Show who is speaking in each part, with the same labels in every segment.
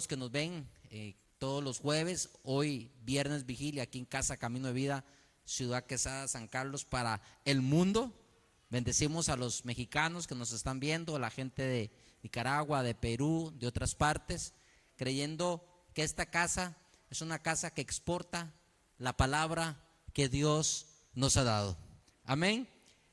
Speaker 1: los que nos ven todos los jueves, hoy viernes vigilia aquí en Casa Camino de Vida, Ciudad Quesada, San Carlos, para el mundo. Bendecimos a los mexicanos que nos están viendo, a la gente de Nicaragua, de Perú, de otras partes, creyendo que esta casa es una casa que exporta la palabra que Dios nos ha dado. Amén.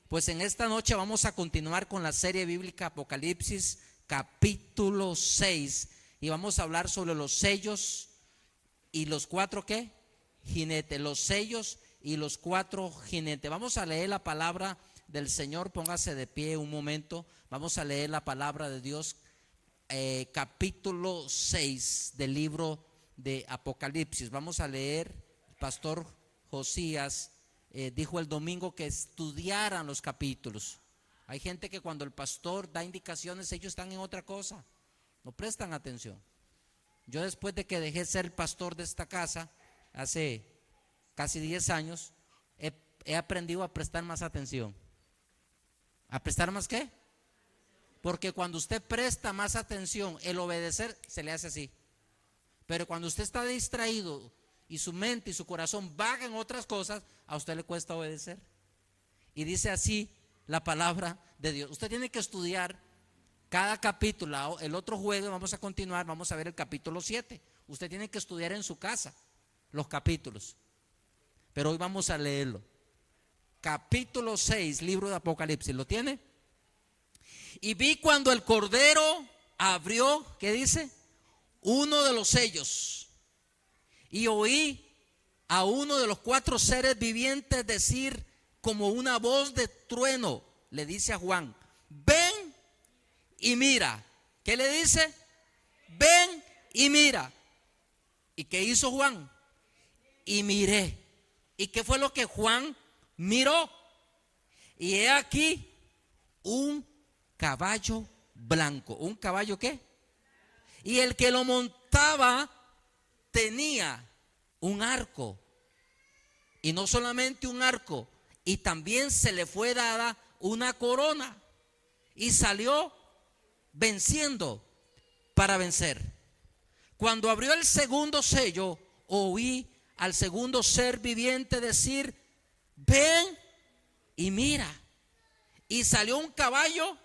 Speaker 1: Pues en esta noche vamos a continuar con la serie bíblica Apocalipsis capítulo 6 y vamos a hablar sobre los sellos y los cuatro ¿qué? Jinetes, los sellos y los cuatro jinetes. Vamos a leer la palabra del Señor, póngase de pie un momento. Vamos a leer la palabra de Dios, capítulo 6 del libro de Apocalipsis. Vamos a leer. El pastor Josías dijo el domingo que estudiaran los capítulos. Hay gente que cuando el pastor da indicaciones, ellos están en otra cosa, no prestan atención. Yo, después de que dejé ser pastor de esta casa hace casi 10 años, he aprendido a prestar más atención. ¿A prestar más qué? Porque cuando usted presta más atención, el obedecer se le hace así. Pero cuando usted está distraído y su mente y su corazón vagan en otras cosas, a usted le cuesta obedecer. Y dice así la palabra de Dios. Usted tiene que estudiar cada capítulo. El otro jueves vamos a continuar, vamos a ver el capítulo 7. Usted tiene que estudiar en su casa los capítulos, pero hoy vamos a leerlo. Capítulo 6, libro de Apocalipsis. ¿Lo tiene? Y vi cuando el Cordero abrió, ¿qué dice? Uno de los sellos, y oí a uno de los cuatro seres vivientes decir como una voz de trueno, le dice a Juan: ven y mira. ¿Qué le dice? Ven y mira. ¿Y qué hizo Juan? Y miré. ¿Y qué fue lo que Juan miró? Y he aquí un caballo blanco. ¿Un caballo qué? Y el que lo montaba tenía un arco. Y no solamente un arco, y también se le fue dada una corona. Y salió venciendo para vencer. Cuando abrió el segundo sello, oí al segundo ser viviente decir: ven y mira. Y salió un caballo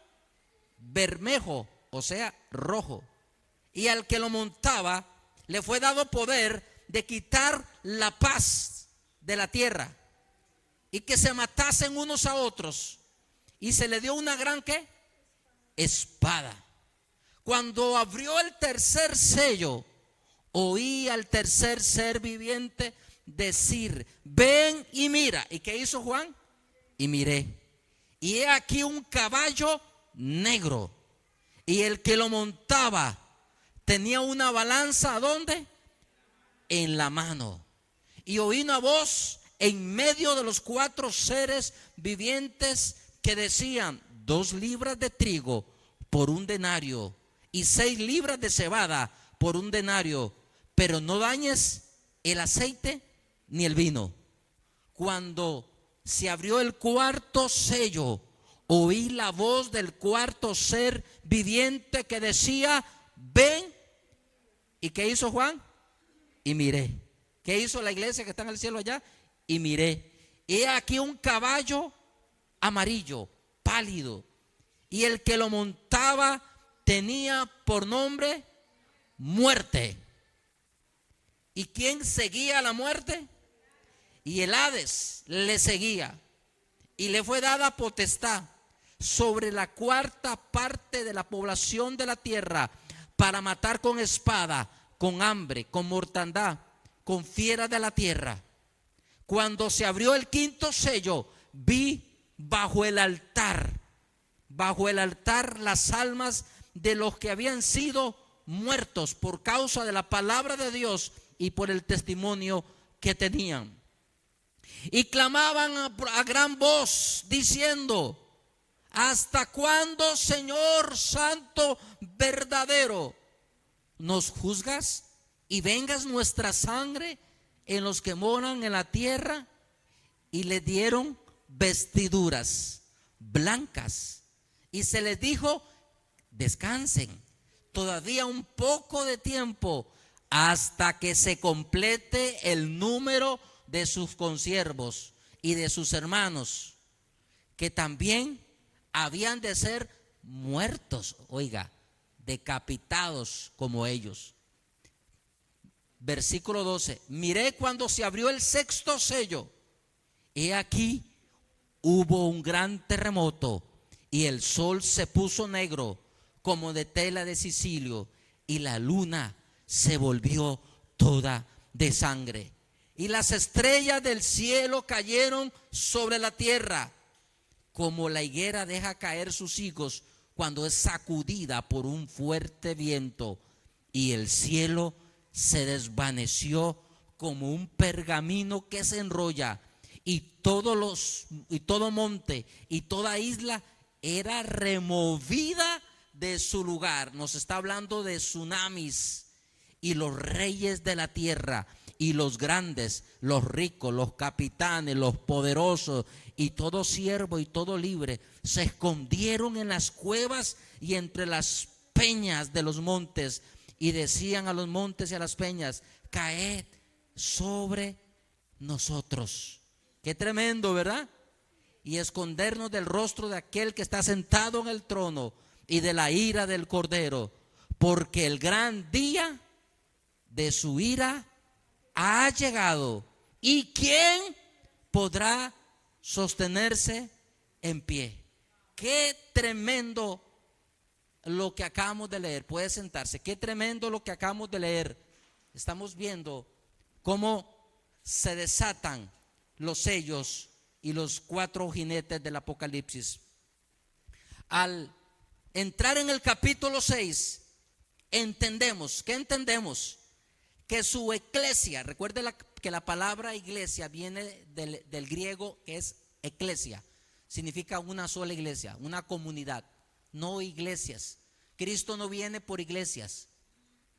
Speaker 1: bermejo, o sea, rojo. Y al que lo montaba le fue dado poder de quitar la paz de la tierra y que se matasen unos a otros. Y se le dio una gran ¿qué? Espada. Cuando abrió el tercer sello, oí al tercer ser viviente decir: ven y mira. ¿Y qué hizo Juan? Y miré. Y he aquí un caballo negro, y el que lo montaba tenía una balanza. ¿A dónde? En la mano. Y oí una voz en medio de los cuatro seres vivientes que decían: 2 libras de trigo por 1 denario y 6 libras de cebada por 1 denario, pero no dañes el aceite ni el vino. Cuando se abrió el cuarto sello, oí la voz del cuarto ser viviente que decía: ven. ¿Y qué hizo Juan? Y miré. ¿Qué hizo la iglesia que está en el cielo allá? Y miré. He aquí un caballo amarillo, pálido, y el que lo montaba tenía por nombre Muerte. ¿Y quién seguía a la muerte? Y el Hades le seguía, y le fue dada potestad sobre la cuarta parte de la población de la tierra, para matar con espada, con hambre, con mortandad, con fieras de la tierra. Cuando se abrió el quinto sello, vi bajo el altar las almas de los que habían sido muertos por causa de la palabra de Dios y por el testimonio que tenían. Y clamaban a gran voz diciendo: ¿hasta cuándo, Señor Santo verdadero, nos juzgas y vengas nuestra sangre en los que moran en la tierra? Y le dieron vestiduras blancas y se les dijo: descansen todavía un poco de tiempo hasta que se complete el número de sus consiervos y de sus hermanos, que también habían de ser muertos, oiga, decapitados como ellos. Versículo 12: miré cuando se abrió el sexto sello, he aquí hubo un gran terremoto, y el sol se puso negro como de tela de Sicilio, y la luna se volvió toda de sangre, y las estrellas del cielo cayeron sobre la tierra, como la higuera deja caer sus higos cuando es sacudida por un fuerte viento, y el cielo se desvaneció como un pergamino que se enrolla, y todo monte y toda isla era removida de su lugar. Nos está hablando de tsunamis. Y los reyes de la tierra, y los grandes, los ricos, los capitanes, los poderosos, y todo siervo y todo libre, se escondieron en las cuevas y entre las peñas de los montes, y decían a los montes y a las peñas: caed sobre nosotros. Qué tremendo, ¿verdad? Y escondernos del rostro de aquel que está sentado en el trono y de la ira del Cordero, porque el gran día de su ira ha llegado, y ¿quién podrá sostenerse en pie? Qué tremendo lo que acabamos de leer. Puede sentarse. Qué tremendo lo que acabamos de leer. Estamos viendo cómo se desatan los sellos y los 4 jinetes del Apocalipsis. Al entrar en el capítulo 6, entendemos, ¿qué entendemos? Que su eclesia, recuerde que la palabra iglesia viene del griego, que es eclesia, significa una sola iglesia, una comunidad, no iglesias. Cristo no viene por iglesias,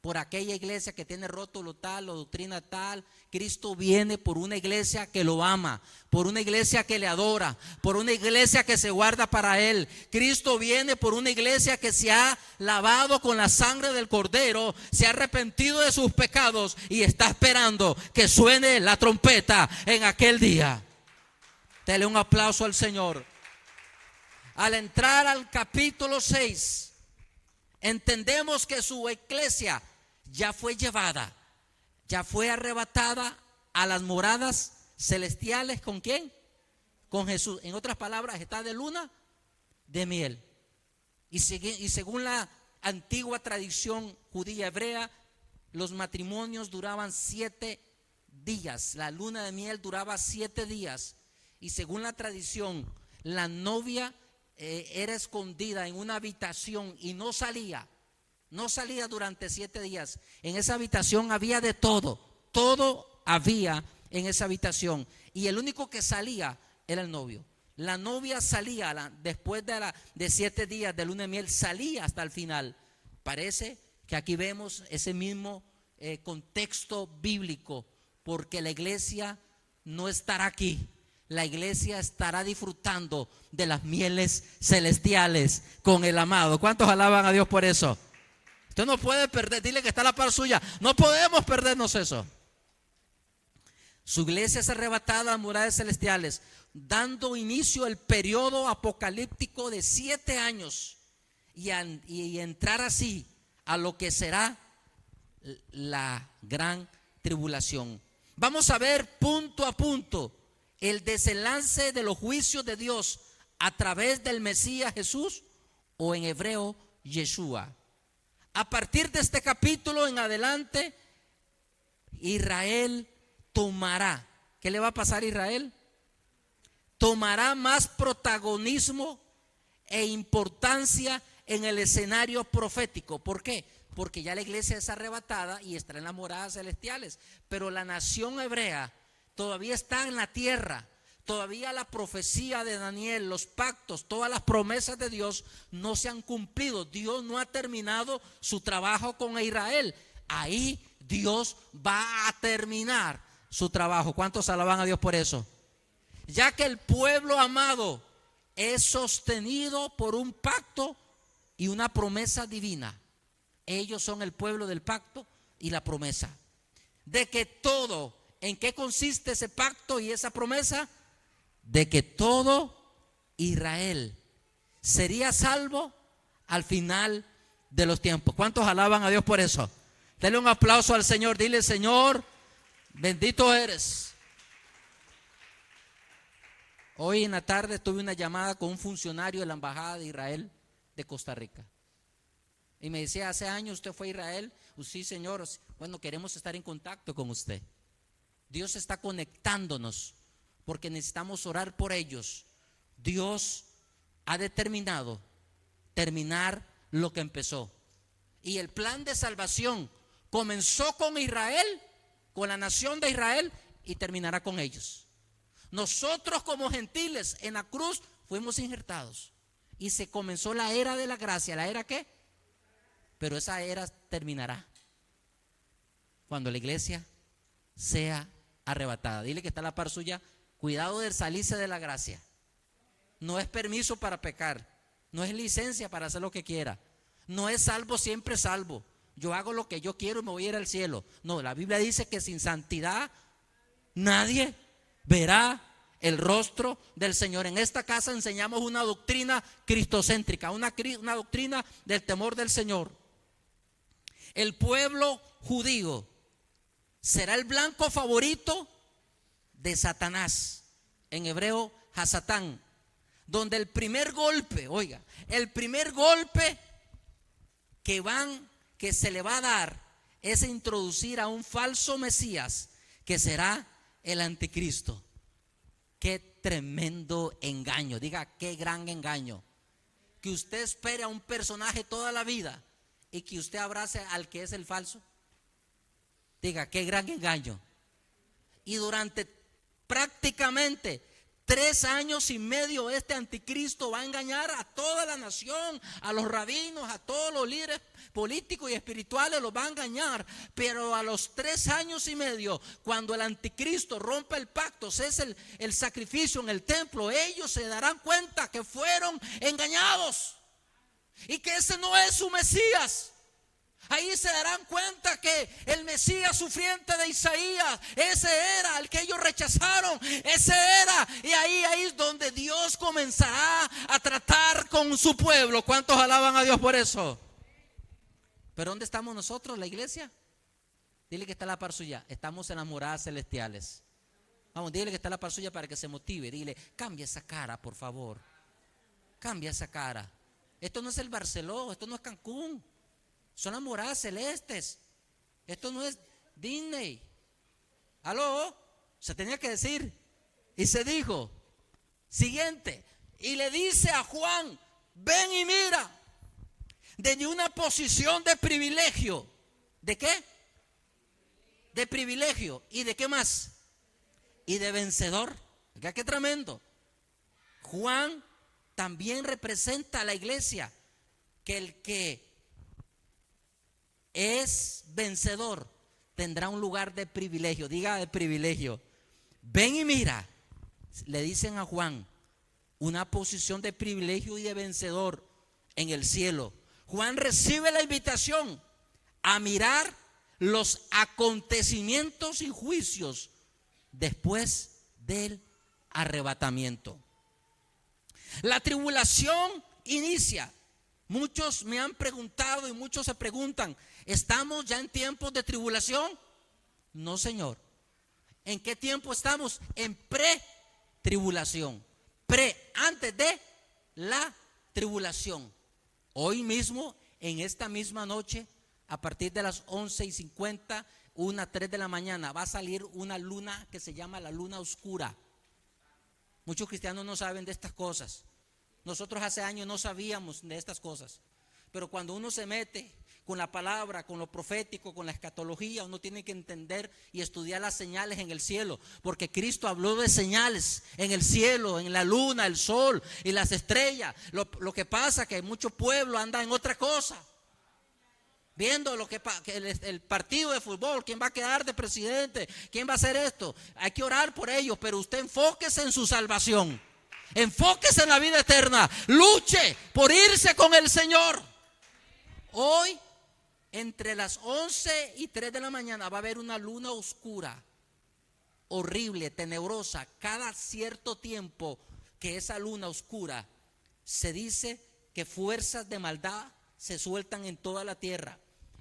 Speaker 1: por aquella iglesia que tiene rótulo tal o doctrina tal. Cristo viene por una iglesia que lo ama, por una iglesia que le adora, por una iglesia que se guarda para Él. Cristo viene por una iglesia que se ha lavado con la sangre del Cordero, se ha arrepentido de sus pecados y está esperando que suene la trompeta en aquel día. Dele un aplauso al Señor. Al entrar al capítulo 6, entendemos que su eclesia ya fue llevada, ya fue arrebatada a las moradas celestiales. ¿Con quién? Con Jesús. En otras palabras, está de luna de miel. Y según la antigua tradición judía hebrea, los matrimonios duraban 7 días. La luna de miel duraba 7 días. Y según la tradición, la novia era escondida en una habitación y no salía durante 7 días. En esa habitación había de todo había en esa habitación, y el único que salía era el novio. La novia salía después de 7 días de luna de miel, salía hasta el final. Parece que aquí vemos ese mismo contexto bíblico, porque la iglesia no estará aquí. La iglesia estará disfrutando de las mieles celestiales con el amado. ¿Cuántos alaban a Dios por eso? Usted no puede perder, dile que está a la par suya, no podemos perdernos eso. Su iglesia es arrebatada a las moradas celestiales, dando inicio al periodo apocalíptico de 7 años y entrar así a lo que será la gran tribulación. Vamos a ver punto a punto el desenlace de los juicios de Dios a través del Mesías Jesús, o en hebreo Yeshua. A partir de este capítulo en adelante, Israel tomará. ¿Qué le va a pasar a Israel? Tomará más protagonismo e importancia en el escenario profético. ¿Por qué? Porque ya la iglesia es arrebatada y estará en las moradas celestiales. Pero la nación hebrea todavía está en la tierra. Todavía la profecía de Daniel, los pactos, todas las promesas de Dios no se han cumplido. Dios no ha terminado su trabajo con Israel. Ahí Dios va a terminar su trabajo. ¿Cuántos alaban a Dios por eso? Ya que el pueblo amado es sostenido por un pacto y una promesa divina. Ellos son el pueblo del pacto y la promesa. De que todo, ¿en qué consiste ese pacto y esa promesa? De que todo Israel sería salvo al final de los tiempos. ¿Cuántos alaban a Dios por eso? Dale un aplauso al Señor. Dile: Señor, bendito eres. Hoy en la tarde tuve una llamada con un funcionario de la Embajada de Israel de Costa Rica. Y me decía: hace años usted fue a Israel. Sí, señor. Bueno, queremos estar en contacto con usted. Dios está conectándonos porque necesitamos orar por ellos. Dios ha determinado terminar lo que empezó. Y el plan de salvación comenzó con Israel, con la nación de Israel, y terminará con ellos. Nosotros como gentiles en la cruz fuimos injertados y se comenzó la era de la gracia. ¿La era qué? Pero esa era terminará cuando la iglesia sea arrebatada. Dile que está a la par suya: cuidado de salirse de la gracia. No es permiso para pecar, no es licencia para hacer lo que quiera, no es salvo siempre salvo. Yo hago lo que yo quiero y me voy a ir al cielo. No, la Biblia dice que sin santidad nadie verá el rostro del Señor. En esta casa enseñamos una doctrina cristocéntrica, una doctrina del temor del Señor. El pueblo judío será el blanco favorito de Satanás, en hebreo Hasatán, donde el primer golpe, oiga, el primer golpe que se le va a dar es introducir a un falso Mesías que será el anticristo. Qué tremendo engaño. Diga: qué gran engaño. Que usted espere a un personaje toda la vida y que usted abrace al que es el falso. Diga: qué gran engaño. Y durante prácticamente 3 años y medio este anticristo va a engañar a toda la nación, a los rabinos, a todos los líderes políticos y espirituales, los va a engañar. Pero a los 3 años y medio, cuando el anticristo rompa el pacto, cese el sacrificio en el templo, ellos se darán cuenta que fueron engañados y que ese no es su Mesías. Ahí se darán cuenta que el Mesías sufriente de Isaías, ese era el que ellos rechazaron, ese era. Y ahí es donde Dios comenzará a tratar con su pueblo. ¿Cuántos alaban a Dios por eso? Pero ¿dónde estamos nosotros, la iglesia? Dile que está la par suya. Estamos en las moradas celestiales. Vamos, dile que está la par suya para que se motive. Dile: cambia esa cara, por favor. Cambia esa cara. Esto no es el Barceló, esto no es Cancún. Son las moradas celestes. Esto no es Disney. ¿Aló? Se tenía que decir. Y se dijo. Siguiente. Y le dice a Juan: ven y mira. Desde una posición de privilegio. ¿De qué? De privilegio. ¿Y de qué más? Y de vencedor. Qué tremendo. Juan también representa a la iglesia. Que el que es vencedor tendrá un lugar de privilegio. Diga: de privilegio. Ven y mira. Le dicen a Juan: una posición de privilegio y de vencedor en el cielo. Juan recibe la invitación a mirar los acontecimientos y juicios después del arrebatamiento. La tribulación inicia. Muchos me han preguntado y muchos se preguntan: ¿estamos ya en tiempos de tribulación? No, señor. ¿En qué tiempo estamos? En pre-tribulación. Antes de la tribulación. Hoy mismo, en esta misma noche, a partir de las 11:50, 3 de la mañana, va a salir una luna que se llama la luna oscura. Muchos cristianos no saben de estas cosas. Nosotros hace años no sabíamos de estas cosas. Pero cuando uno se mete con la palabra, con lo profético, con la escatología, uno tiene que entender y estudiar las señales en el cielo. Porque Cristo habló de señales en el cielo, en la luna, el sol y las estrellas. Lo que pasa es que mucho pueblo anda en otra cosa. Viendo el partido de fútbol, quién va a quedar de presidente, quién va a hacer esto. Hay que orar por ellos, pero usted enfóquese en su salvación. Enfóquese en la vida eterna. Luche por irse con el Señor. Hoy Entre las 11 y 3 de la mañana va a haber una luna oscura, horrible, tenebrosa. Cada cierto tiempo que esa luna oscura, se dice que fuerzas de maldad se sueltan en toda la tierra.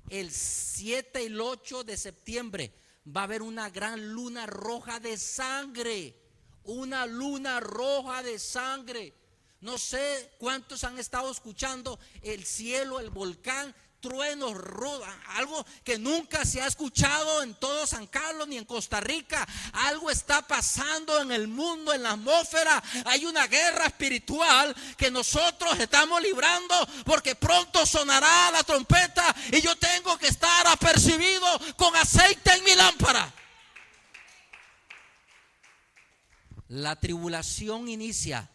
Speaker 1: El 7 y el 8 de septiembre va a haber una gran luna roja de sangre. Una luna roja de sangre. No sé cuántos han estado escuchando el cielo, el volcán, truenos, algo que nunca se ha escuchado en todo San Carlos ni en Costa Rica. Algo está pasando en el mundo, en la atmósfera. Hay una guerra espiritual que nosotros estamos librando, porque pronto sonará la trompeta y yo tengo que estar apercibido con aceite en mi lámpara. La tribulación inicia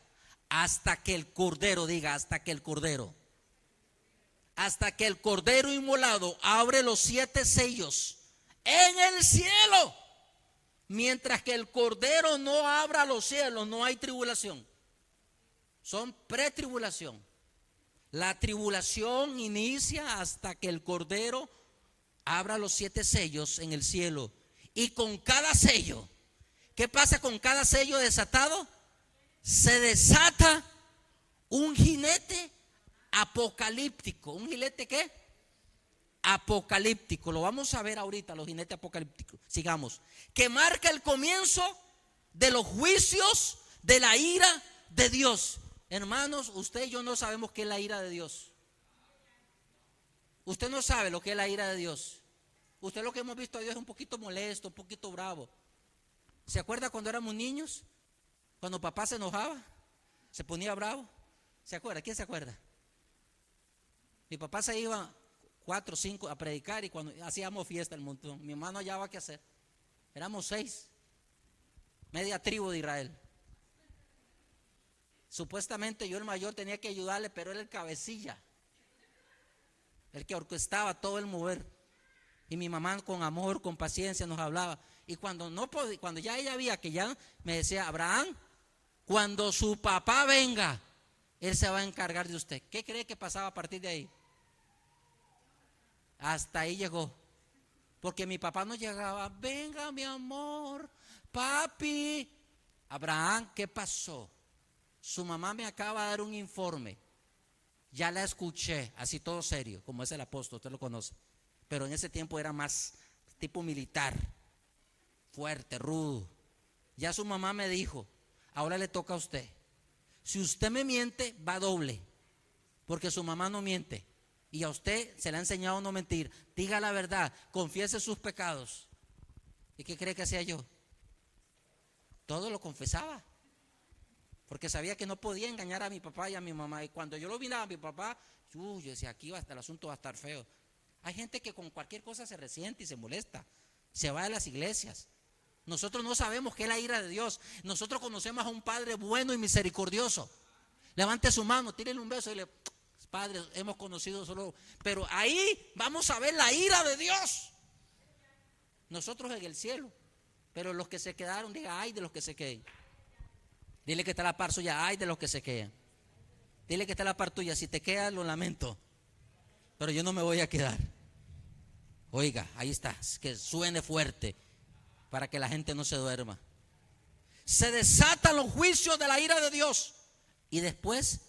Speaker 1: hasta que el cordero, diga, hasta que el cordero inmolado abre los 7 sellos en el cielo. Mientras que el cordero no abra los cielos, no hay tribulación. Son pretribulación. La tribulación inicia hasta que el cordero abra los 7 sellos en el cielo. Y con cada sello, ¿qué pasa con cada sello desatado? Se desata un jinete apocalíptico. ¿Un jinete qué? Apocalíptico. Lo vamos a ver ahorita, los jinetes apocalípticos. Sigamos. Que marca el comienzo de los juicios de la ira de Dios. Hermanos, usted y yo no sabemos qué es la ira de Dios. Usted no sabe lo que es la ira de Dios. Usted, lo que hemos visto a Dios es un poquito molesto, un poquito bravo. ¿Se acuerda cuando éramos niños? Cuando papá se enojaba, se ponía bravo. ¿Se acuerda? ¿Quién se acuerda? Mi papá se iba 4 o 5 a predicar y cuando hacíamos fiesta el montón, mi mamá no hallaba qué hacer. Éramos 6, media tribu de Israel. Supuestamente yo, el mayor, tenía que ayudarle, pero era el cabecilla, el que orquestaba todo el mover. Y mi mamá con amor, con paciencia nos hablaba. Y cuando no podía, cuando ya ella veía que ya, me decía: Abraham, cuando su papá venga, él se va a encargar de usted. ¿Qué cree que pasaba a partir de ahí? Hasta ahí llegó. Porque mi papá no llegaba: venga mi amor, papi. Abraham, ¿qué pasó? Su mamá me acaba de dar un informe. Ya la escuché, así todo serio, como es el apóstol, usted lo conoce. Pero en ese tiempo era más tipo militar, fuerte, rudo. Ya su mamá me dijo: ahora le toca a usted. Si usted me miente, va doble, porque su mamá no miente. Y a usted se le ha enseñado a no mentir. Diga la verdad, confiese sus pecados. ¿Y qué cree que hacía yo? Todo lo confesaba, porque sabía que no podía engañar a mi papá y a mi mamá. Y cuando yo lo miraba a mi papá, yo decía: aquí va, hasta el asunto va a estar feo. Hay gente que con cualquier cosa se resiente y se molesta, se va de las iglesias. Nosotros no sabemos qué es la ira de Dios. Nosotros conocemos a un Padre bueno y misericordioso. Levante su mano, tírele un beso y dile: Padre, hemos conocido solo. Pero ahí vamos a ver la ira de Dios. Nosotros en el cielo. Pero los que se quedaron, diga: ay de los que se queden. Dile que está la par suya: ay de los que se quedan. Dile que está la par tuya: si te quedas, lo lamento, pero yo no me voy a quedar. Oiga, ahí está, que suene fuerte para que la gente no se duerma. Se desatan los juicios de la ira de Dios. Y después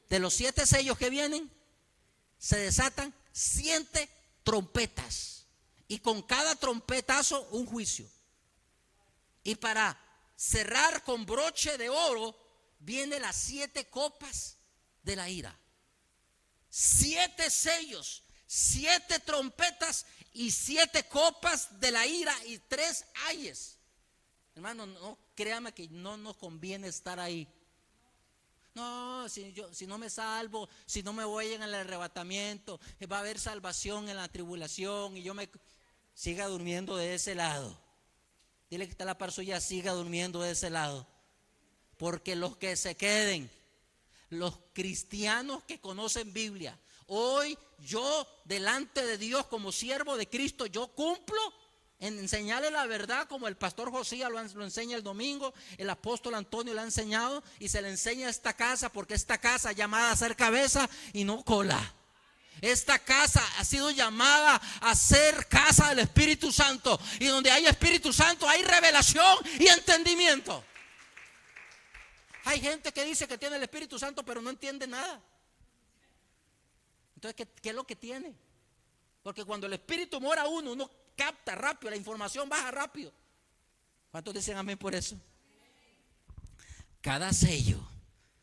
Speaker 1: de los 7 sellos que vienen, se desatan 7 trompetas. Y con cada trompetazo un juicio. Y para cerrar con broche de oro, vienen las 7 copas de la ira. 7 sellos, 7 trompetas y 7 copas de la ira y 3 ayes. Hermano, no, créame que no nos conviene estar ahí. No, si no me salvo, si no me voy en el arrebatamiento, va a haber salvación en la tribulación y yo me siga durmiendo de ese lado. Dile que está la par suya: siga durmiendo de ese lado. Porque los que se queden, los cristianos que conocen Biblia, hoy yo delante de Dios como siervo de Cristo, yo cumplo en enseñarle la verdad, como el pastor Josías lo enseña el domingo, el apóstol Antonio lo ha enseñado, y se le enseña a esta casa, porque esta casa es llamada a ser cabeza y no cola. Esta casa ha sido llamada a ser casa del Espíritu Santo. Y donde hay Espíritu Santo hay revelación y entendimiento. Hay gente que dice que tiene el Espíritu Santo pero no entiende nada. Entonces, ¿qué es lo que tiene? Porque cuando el Espíritu mora uno capta rápido, la información baja rápido. ¿Cuántos dicen amén por eso? Cada sello,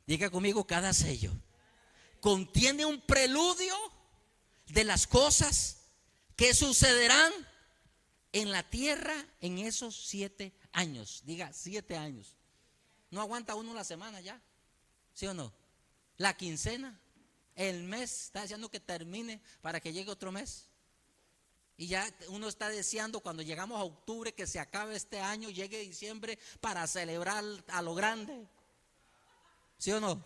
Speaker 1: diga conmigo, cada sello contiene un preludio de las cosas que sucederán en la tierra en esos 7 años. Diga, 7 años. No aguanta uno la semana ya, ¿sí o no? La quincena, el mes, está deseando que termine para que llegue otro mes. Y ya uno está deseando cuando llegamos a octubre que se acabe este año, llegue diciembre para celebrar a lo grande, ¿sí o no?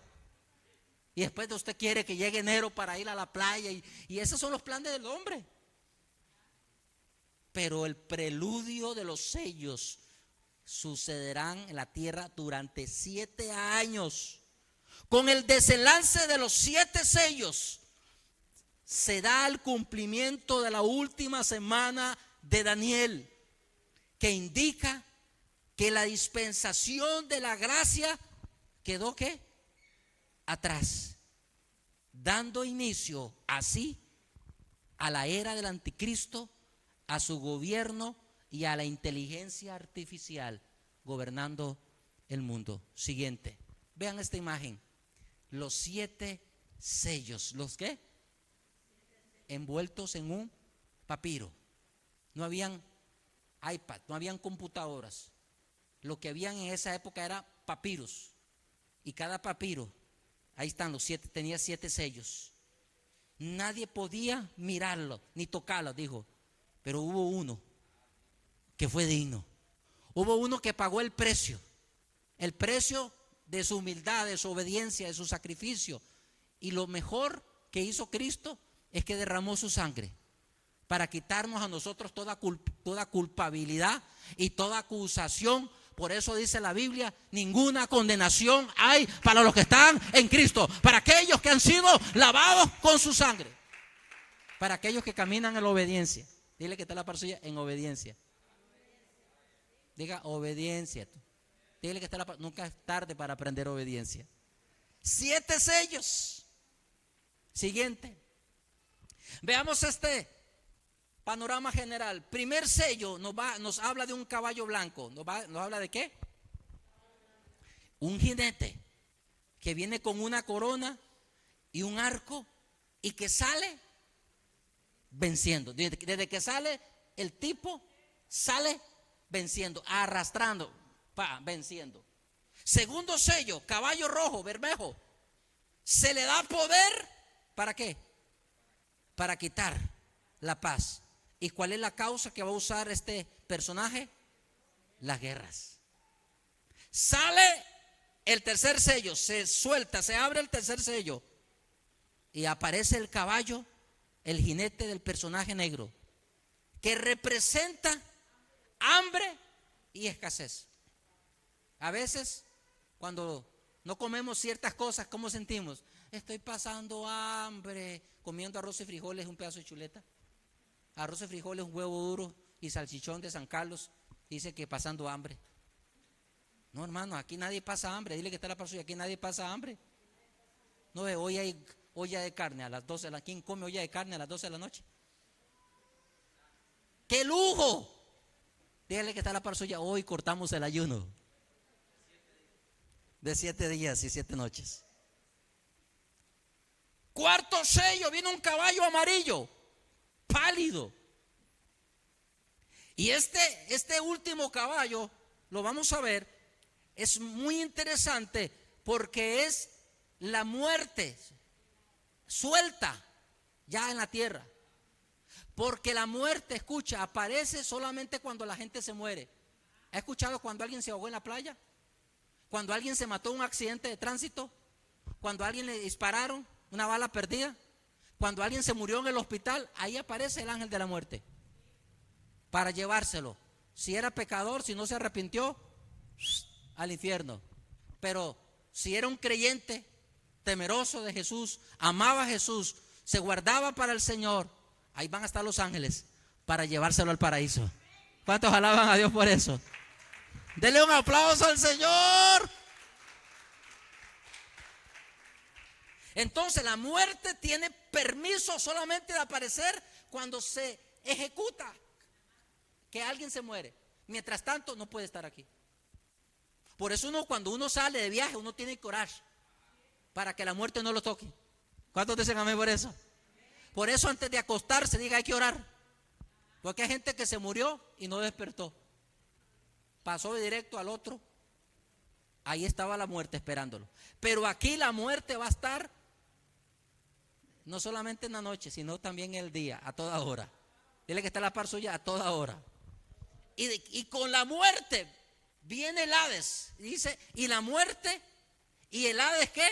Speaker 1: Y después usted quiere que llegue enero para ir a la playa y esos son los planes del hombre. Pero el preludio de los sellos sucederán en la tierra durante 7 años. Con el desenlace de los 7 sellos se da el cumplimiento de la última semana de Daniel, que indica que la dispensación de la gracia quedó ¿qué? Atrás, dando inicio así a la era del anticristo, a su gobierno y a la inteligencia artificial gobernando el mundo. Siguiente, vean esta imagen, los 7 sellos, ¿los qué? Envueltos en un papiro. No habían iPad, no habían computadoras. Lo que habían en esa época era papiros. Y cada papiro, ahí están los 7, tenía 7 sellos. Nadie podía mirarlo ni tocarlo, dijo. Pero hubo uno que fue digno. Hubo uno que pagó el precio de su humildad, de su obediencia, de su sacrificio. Y lo mejor que hizo Cristo es que derramó su sangre para quitarnos a nosotros toda culpabilidad y toda acusación. Por eso dice la Biblia, ninguna condenación hay para los que están en Cristo, para aquellos que han sido lavados con su sangre, para aquellos que caminan en la obediencia. Dile que está la persona en obediencia. Diga obediencia. Dile que está nunca es tarde para aprender obediencia. 7 sellos. Siguiente. Veamos este panorama general. Primer sello nos habla de un caballo blanco. ¿Nos habla de qué? Un jinete que viene con una corona y un arco y que sale venciendo. Desde que sale el tipo, sale venciendo, arrastrando, venciendo. Segundo sello, caballo rojo, bermejo. Se le da poder, ¿para qué? Para quitar la paz. ¿Y cuál es la causa que va a usar este personaje? Las guerras. Sale el tercer sello, se suelta, se abre el tercer sello y aparece el caballo, el jinete del personaje negro, que representa hambre y escasez. A veces, cuando no comemos ciertas cosas, ¿cómo sentimos? Estoy pasando hambre, comiendo arroz y frijoles, un pedazo de chuleta. Arroz y frijoles, un huevo duro y salchichón de San Carlos. Dice que pasando hambre. No, hermano, aquí nadie pasa hambre. Dile que está la persona, aquí nadie pasa hambre. No, hoy hay olla de carne a las 12 de la noche. ¿Quién come olla de carne a las 12 de la noche? ¡Qué lujo! Dígale que está la persona, hoy cortamos el ayuno de 7 días y 7 noches. Cuarto sello, viene un caballo amarillo, pálido. Y este último caballo, lo vamos a ver, es muy interesante porque es la muerte suelta ya en la tierra. Porque la muerte, escucha, aparece solamente cuando la gente se muere. ¿Ha escuchado cuando alguien se ahogó en la playa? Cuando alguien se mató en un accidente de tránsito. Cuando a alguien le dispararon una bala perdida. Cuando alguien se murió en el hospital, ahí aparece el ángel de la muerte para llevárselo. Si era pecador, si no se arrepintió, al infierno. Pero si era un creyente temeroso de Jesús, amaba a Jesús, se guardaba para el Señor, ahí van a estar los ángeles para llevárselo al paraíso. ¿Cuántos alaban a Dios por eso? Denle un aplauso al Señor. Entonces la muerte tiene permiso solamente de aparecer cuando se ejecuta que alguien se muere. Mientras tanto no puede estar aquí. Por eso cuando uno sale de viaje, uno tiene que orar para que la muerte no lo toque. ¿Cuántos dicen amén por eso? Por eso antes de acostarse diga hay que orar. Porque hay gente que se murió y no despertó. Pasó de directo al otro. Ahí estaba la muerte esperándolo. Pero aquí la muerte va a estar no solamente en la noche, sino también en el día, a toda hora. Dile que está a la par suya, a toda hora. Y con la muerte viene el Hades. Dice, ¿y la muerte? ¿Y el Hades qué?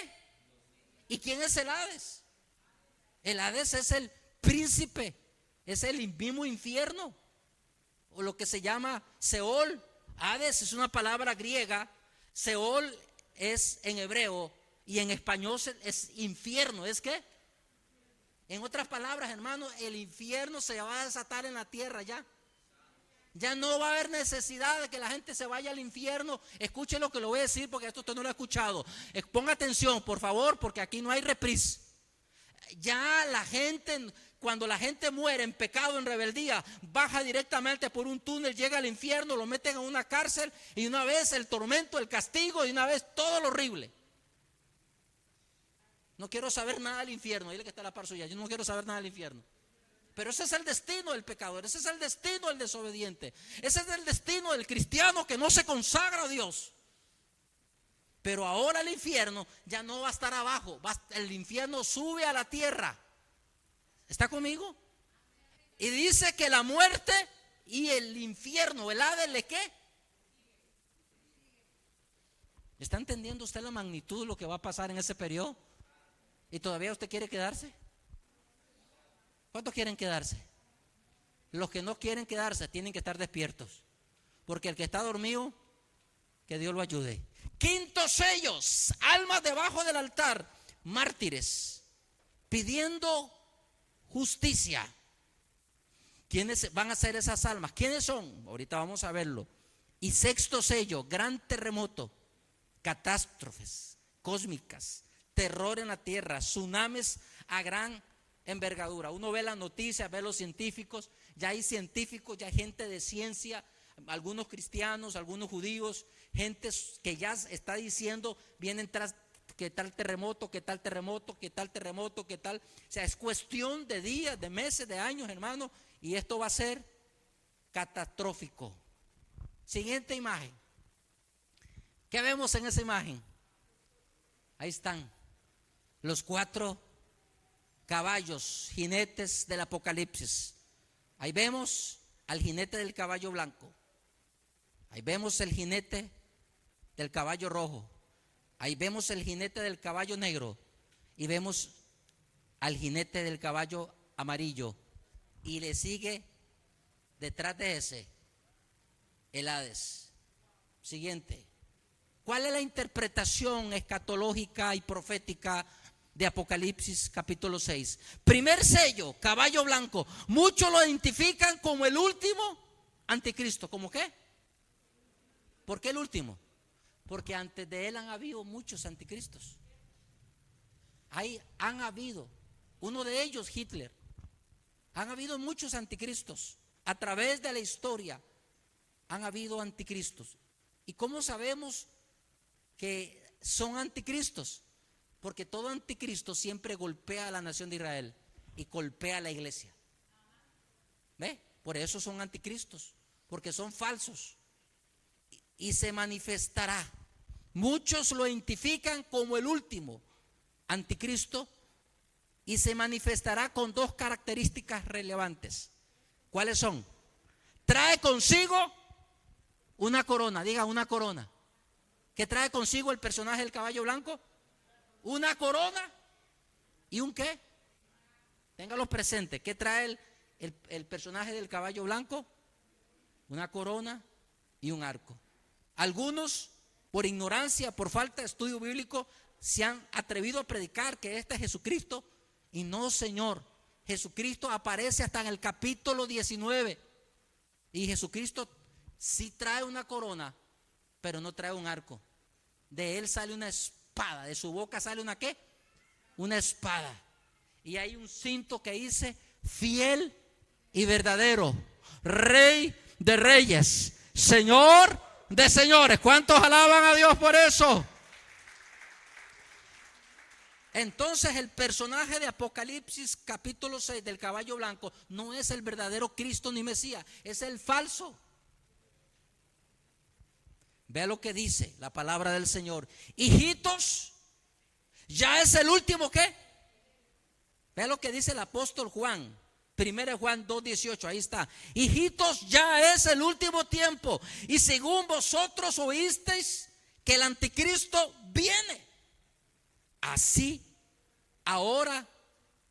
Speaker 1: ¿Y quién es el Hades? El Hades es el príncipe, es el mismo infierno, o lo que se llama Seol. Hades es una palabra griega. Seol es en hebreo y en español es infierno. ¿Es qué? En otras palabras, hermano, el infierno se va a desatar en la tierra ya. Ya no va a haber necesidad de que la gente se vaya al infierno. Escuche lo que le voy a decir porque esto usted no lo ha escuchado. Ponga atención, por favor, porque aquí no hay reprise. Ya la gente, cuando la gente muere en pecado, en rebeldía, baja directamente por un túnel, llega al infierno, lo meten en una cárcel y una vez el tormento, el castigo y una vez todo lo horrible. No quiero saber nada del infierno. Dile que está a la par suya. Yo no quiero saber nada del infierno. Pero ese es el destino del pecador. Ese es el destino del desobediente. Ese es el destino del cristiano que no se consagra a Dios. Pero ahora el infierno ya no va a estar abajo. El infierno sube a la tierra. ¿Está conmigo? Y dice que la muerte y el infierno, el Hades, ¿le qué? ¿Está entendiendo usted la magnitud de lo que va a pasar en ese periodo? ¿Y todavía usted quiere quedarse? ¿Cuántos quieren quedarse? Los que no quieren quedarse tienen que estar despiertos. Porque el que está dormido, que Dios lo ayude. Quinto sello, almas debajo del altar, mártires, pidiendo justicia. ¿Quiénes van a ser esas almas? ¿Quiénes son? Ahorita vamos a verlo. Y sexto sello, gran terremoto, catástrofes cósmicas, terror en la tierra, tsunamis a gran envergadura. Uno ve las noticias, ve los científicos, ya hay científicos, ya hay gente de ciencia, algunos cristianos, algunos judíos, gente que ya está diciendo, vienen tras que tal terremoto, que tal terremoto, que tal terremoto, que tal. O sea, es cuestión de días, de meses, de años, hermano, y esto va a ser catastrófico. Siguiente imagen. ¿Qué vemos en esa imagen? Ahí están los 4 caballos, jinetes del Apocalipsis. Ahí vemos al jinete del caballo blanco. Ahí vemos el jinete del caballo rojo. Ahí vemos el jinete del caballo negro. Y vemos al jinete del caballo amarillo. Y le sigue detrás de ese el Hades. Siguiente. ¿Cuál es la interpretación escatológica y profética de Apocalipsis capítulo 6? Primer sello, caballo blanco. Muchos lo identifican como el último anticristo. ¿Cómo qué? ¿Por qué el último? Porque antes de él han habido muchos anticristos. Han habido, uno de ellos Hitler. Han habido muchos anticristos. A través de la historia han habido anticristos. ¿Y cómo sabemos que son anticristos? Porque todo anticristo siempre golpea a la nación de Israel y golpea a la iglesia. ¿Ve? Por eso son anticristos, porque son falsos. Y se manifestará. Muchos lo identifican como el último anticristo y se manifestará con 2 características relevantes. ¿Cuáles son? Trae consigo una corona, diga una corona. ¿Qué trae consigo el personaje del caballo blanco? Una corona y un ¿qué? Téngalos presentes. ¿Qué trae el personaje del caballo blanco? Una corona y un arco. Algunos, por ignorancia, por falta de estudio bíblico, se han atrevido a predicar que este Jesucristo Y no, Señor, Jesucristo aparece hasta en el capítulo 19. Y Jesucristo sí trae una corona, pero no trae un arco. De él sale una espada, de su boca sale una ¿qué? Una espada. Y hay un cinto que dice fiel y verdadero, Rey de reyes, Señor de señores. ¿Cuántos alaban a Dios por eso? Entonces el personaje de Apocalipsis capítulo 6 del caballo blanco no es el verdadero Cristo ni Mesías, es el falso. Vea lo que dice la palabra del Señor. Hijitos, ya es el último ¿qué? Vea lo que dice el apóstol Juan. 1 Juan 2:18, ahí está. Hijitos, ya es el último tiempo. Y según vosotros oísteis que el anticristo viene, así ahora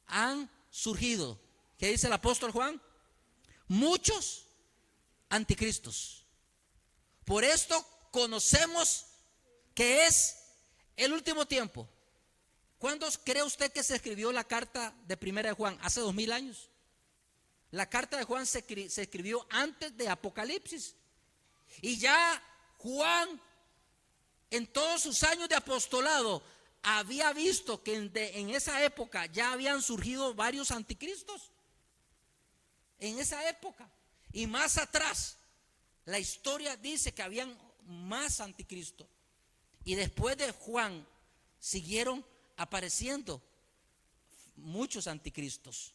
Speaker 1: han surgido. ¿Qué dice el apóstol Juan? Muchos anticristos. Por esto conocemos que es el último tiempo. ¿Cuándo cree usted que se escribió la carta de 1 Juan? Hace 2000 años. La carta de Juan se escribió antes de Apocalipsis. Y ya Juan, en todos sus años de apostolado, había visto que en esa época ya habían surgido varios anticristos. En esa época. Y más atrás, la historia dice que habían más anticristos. Y después de Juan siguieron apareciendo muchos anticristos.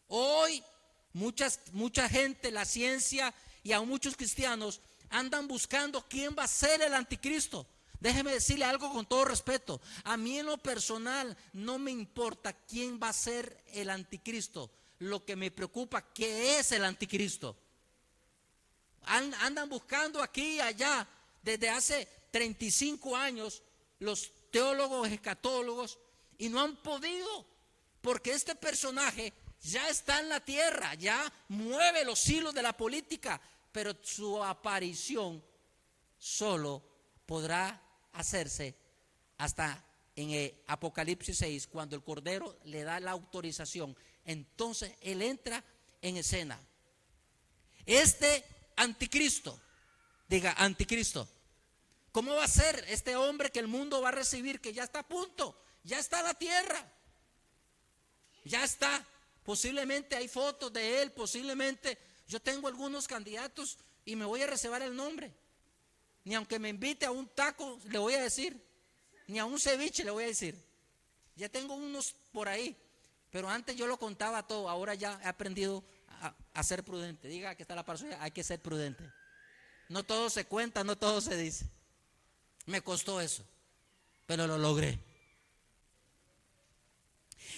Speaker 1: Hoy mucha gente, la ciencia y aún muchos cristianos andan buscando quién va a ser el anticristo. Déjeme decirle algo con todo respeto. A mí en lo personal no me importa quién va a ser el anticristo. Lo que me preocupa, ¿qué es el anticristo? Andan buscando aquí y allá desde hace 35 años los teólogos escatólogos y no han podido, porque este personaje ya está en la tierra, ya mueve los hilos de la política, pero su aparición solo podrá hacerse hasta en el Apocalipsis 6, cuando el Cordero le da la autorización. Entonces él entra en escena. Este anticristo, diga anticristo, ¿cómo va a ser este hombre que el mundo va a recibir, que ya está a punto, ya está en la tierra, ya está? Posiblemente hay fotos de él, posiblemente yo tengo algunos candidatos y me voy a reservar el nombre. Ni aunque me invite a un taco le voy a decir, ni a un ceviche le voy a decir. Ya tengo unos por ahí, pero antes yo lo contaba todo, ahora ya he aprendido a ser prudente. Diga que está la persona, hay que ser prudente. No todo se cuenta, no todo se dice. Me costó eso, pero lo logré.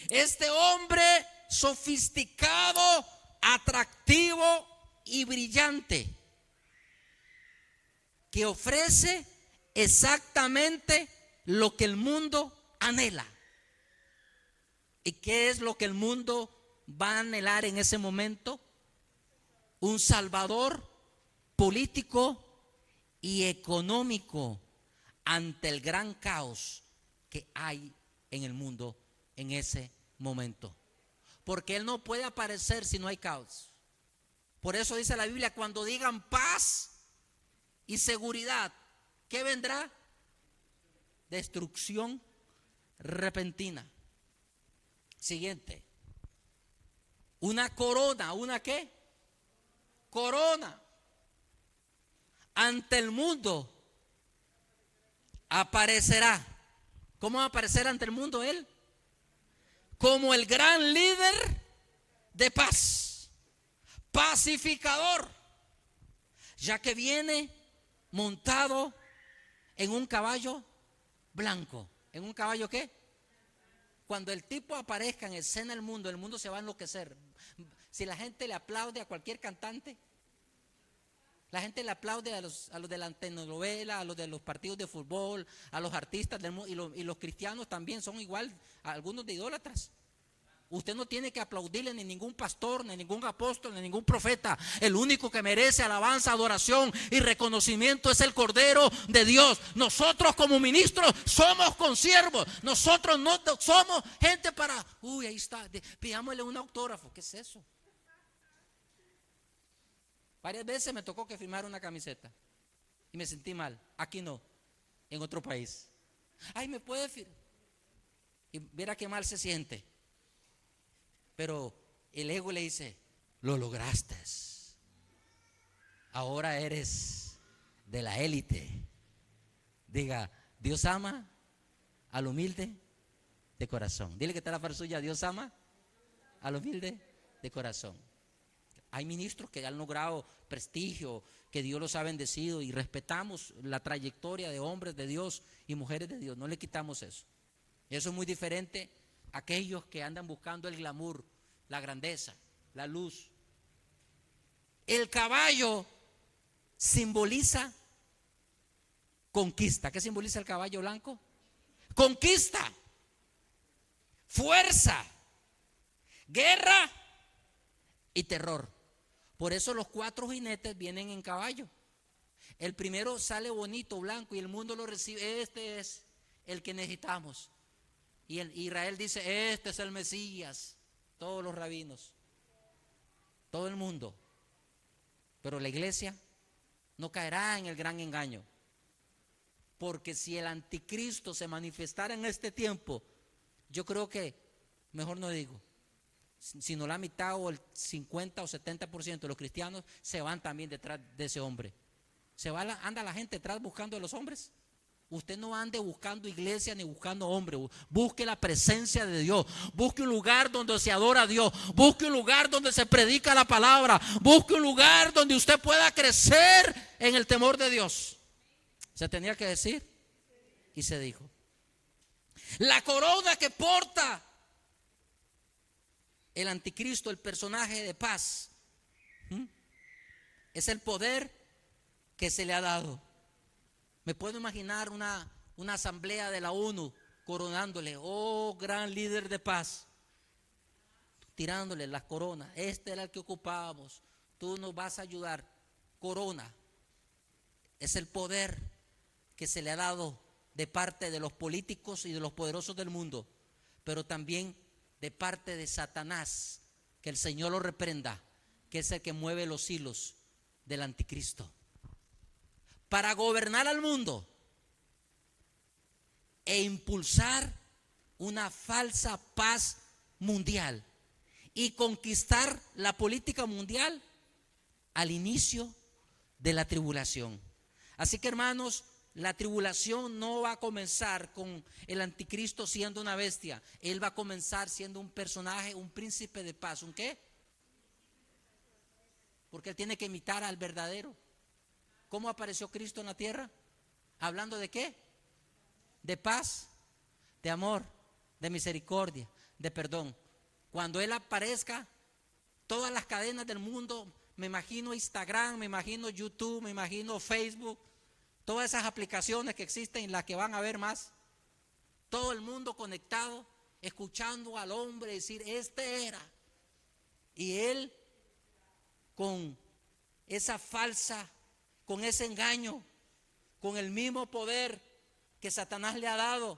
Speaker 1: Este hombre sofisticado, atractivo y brillante, que ofrece exactamente lo que el mundo anhela. ¿Y qué es lo que el mundo va a anhelar en ese momento? Un salvador político y económico ante el gran caos que hay en el mundo en ese momento. Porque él no puede aparecer si no hay caos. Por eso dice la Biblia, cuando digan paz y seguridad, ¿qué vendrá? Destrucción repentina. Siguiente. Una corona, ¿una qué? Corona. Ante el mundo aparecerá. ¿Cómo va a aparecer ante el mundo él? Como el gran líder de paz, pacificador, ya que viene montado en un caballo blanco. ¿En un caballo qué? Cuando el tipo aparezca en escena del mundo, el mundo se va a enloquecer. Si la gente le aplaude a cualquier cantante, la gente le aplaude a los de la telenovela, a los de los partidos de fútbol, a los artistas del mundo, y los cristianos también son igual, a algunos de idólatras. Usted no tiene que aplaudirle ni ningún pastor, ni ningún apóstol, ni ningún profeta. El único que merece alabanza, adoración y reconocimiento es el Cordero de Dios. Nosotros como ministros somos consiervos. Nosotros no somos gente para, ahí está, pidámosle un autógrafo. ¿Qué es eso? Varias veces me tocó que firmara una camiseta y me sentí mal. Aquí no, en otro país. Ay, ¿me puede firmar? Y verá qué mal se siente. Pero el ego le dice, lo lograste. Ahora eres de la élite. Diga, Dios ama al humilde de corazón. Dile que está la par suya, Dios ama al humilde de corazón. Hay ministros que han logrado prestigio, que Dios los ha bendecido y respetamos la trayectoria de hombres de Dios y mujeres de Dios. No le quitamos eso. Eso es muy diferente a aquellos que andan buscando el glamour, la grandeza, la luz. El caballo simboliza conquista. ¿Qué simboliza el caballo blanco? Conquista, fuerza, guerra y terror. Por eso los 4 jinetes vienen en caballo. El primero sale bonito, blanco, y el mundo lo recibe. Este es el que necesitamos. Y Israel dice, este es el Mesías. Todos los rabinos, todo el mundo. Pero la iglesia no caerá en el gran engaño. Porque si el anticristo se manifestara en este tiempo, yo creo que, mejor no digo, sino la mitad o el 50 o 70% de los cristianos se van también detrás de ese hombre. Anda la gente detrás buscando a los hombres. Usted no ande buscando iglesia ni buscando hombres. Busque la presencia de Dios. Busque un lugar donde se adora a Dios. Busque un lugar donde se predica la palabra. Busque un lugar donde usted pueda crecer en el temor de Dios. Se tenía que decir y se dijo. La corona que porta el anticristo, el personaje de paz, es el poder que se le ha dado. Me puedo imaginar una asamblea de la ONU coronándole, oh gran líder de paz, tirándole las coronas. Este era el que ocupábamos, tú nos vas a ayudar. Corona es el poder que se le ha dado de parte de los políticos y de los poderosos del mundo, pero también de parte de Satanás, que el Señor lo reprenda, que es el que mueve los hilos del anticristo para gobernar al mundo e impulsar una falsa paz mundial y conquistar la política mundial al inicio de la tribulación. Así que, hermanos, la tribulación no va a comenzar con el anticristo siendo una bestia. Él va a comenzar siendo un personaje, un príncipe de paz. ¿Un qué? Porque él tiene que imitar al verdadero. ¿Cómo apareció Cristo en la tierra? ¿Hablando de qué? De paz, de amor, de misericordia, de perdón. Cuando Él aparezca, todas las cadenas del mundo, me imagino Instagram, me imagino YouTube, me imagino Facebook, todas esas aplicaciones que existen y las que van a ver más, todo el mundo conectado, escuchando al hombre decir, este era. Y Él con esa falsa, con ese engaño, con el mismo poder que Satanás le ha dado.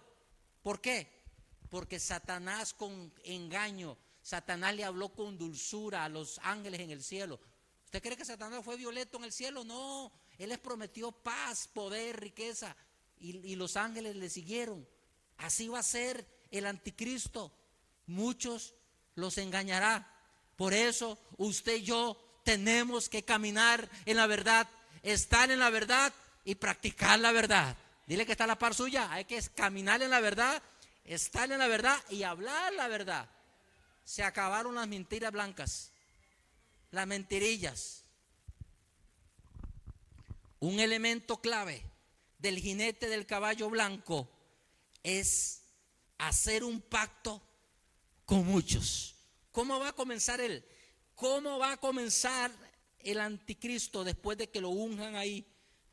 Speaker 1: ¿Por qué? Porque Satanás con engaño, Satanás le habló con dulzura a los ángeles en el cielo. ¿Usted cree que Satanás fue violento en el cielo? No, Él les prometió paz, poder, riqueza y los ángeles le siguieron. Así va a ser el anticristo. Muchos los engañará. Por eso usted y yo tenemos que caminar en la verdad, estar en la verdad y practicar la verdad. Dile que está a la par suya. Hay que caminar en la verdad, estar en la verdad y hablar la verdad. Se acabaron las mentiras blancas, las mentirillas. Un elemento clave del jinete del caballo blanco es hacer un pacto con muchos. ¿Cómo va a comenzar él? ¿Cómo va a comenzar el anticristo después de que lo unjan ahí?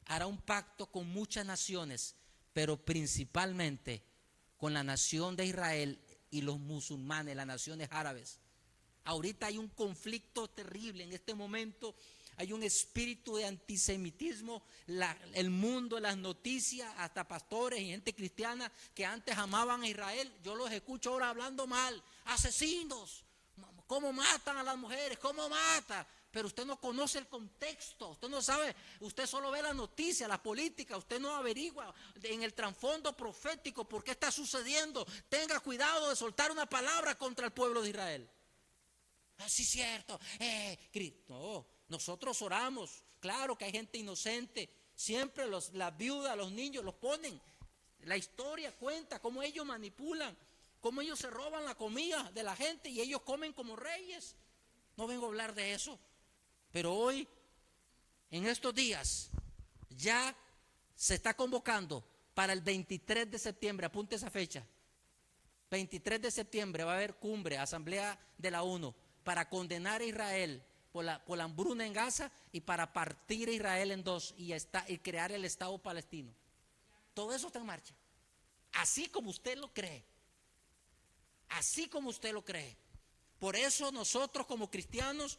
Speaker 1: Hará un pacto con muchas naciones, pero principalmente con la nación de Israel, y los musulmanes, las naciones árabes. Ahorita hay un conflicto terrible en este momento. Hay un espíritu de antisemitismo. El mundo, las noticias, hasta pastores y gente cristiana que antes amaban a Israel, yo los escucho ahora hablando mal. Asesinos, cómo matan a las mujeres, cómo matan. Pero usted no conoce el contexto, usted no sabe, usted solo ve la noticia, la política, usted no averigua en el trasfondo profético por qué está sucediendo. Tenga cuidado de soltar una palabra contra el pueblo de Israel. Sí, cierto. No, nosotros oramos. Claro que hay gente inocente. Siempre las viudas, los niños los ponen. La historia cuenta cómo ellos manipulan, cómo ellos se roban la comida de la gente y ellos comen como reyes. No vengo a hablar de eso. Pero hoy, en estos días, ya se está convocando para el 23 de septiembre. Apunte esa fecha. 23 de septiembre va a haber cumbre, asamblea de la ONU, para condenar a Israel por la hambruna en Gaza y para partir a Israel en dos y crear el Estado palestino. Todo eso está en marcha. Así como usted lo cree. Así como usted lo cree. Por eso nosotros como cristianos,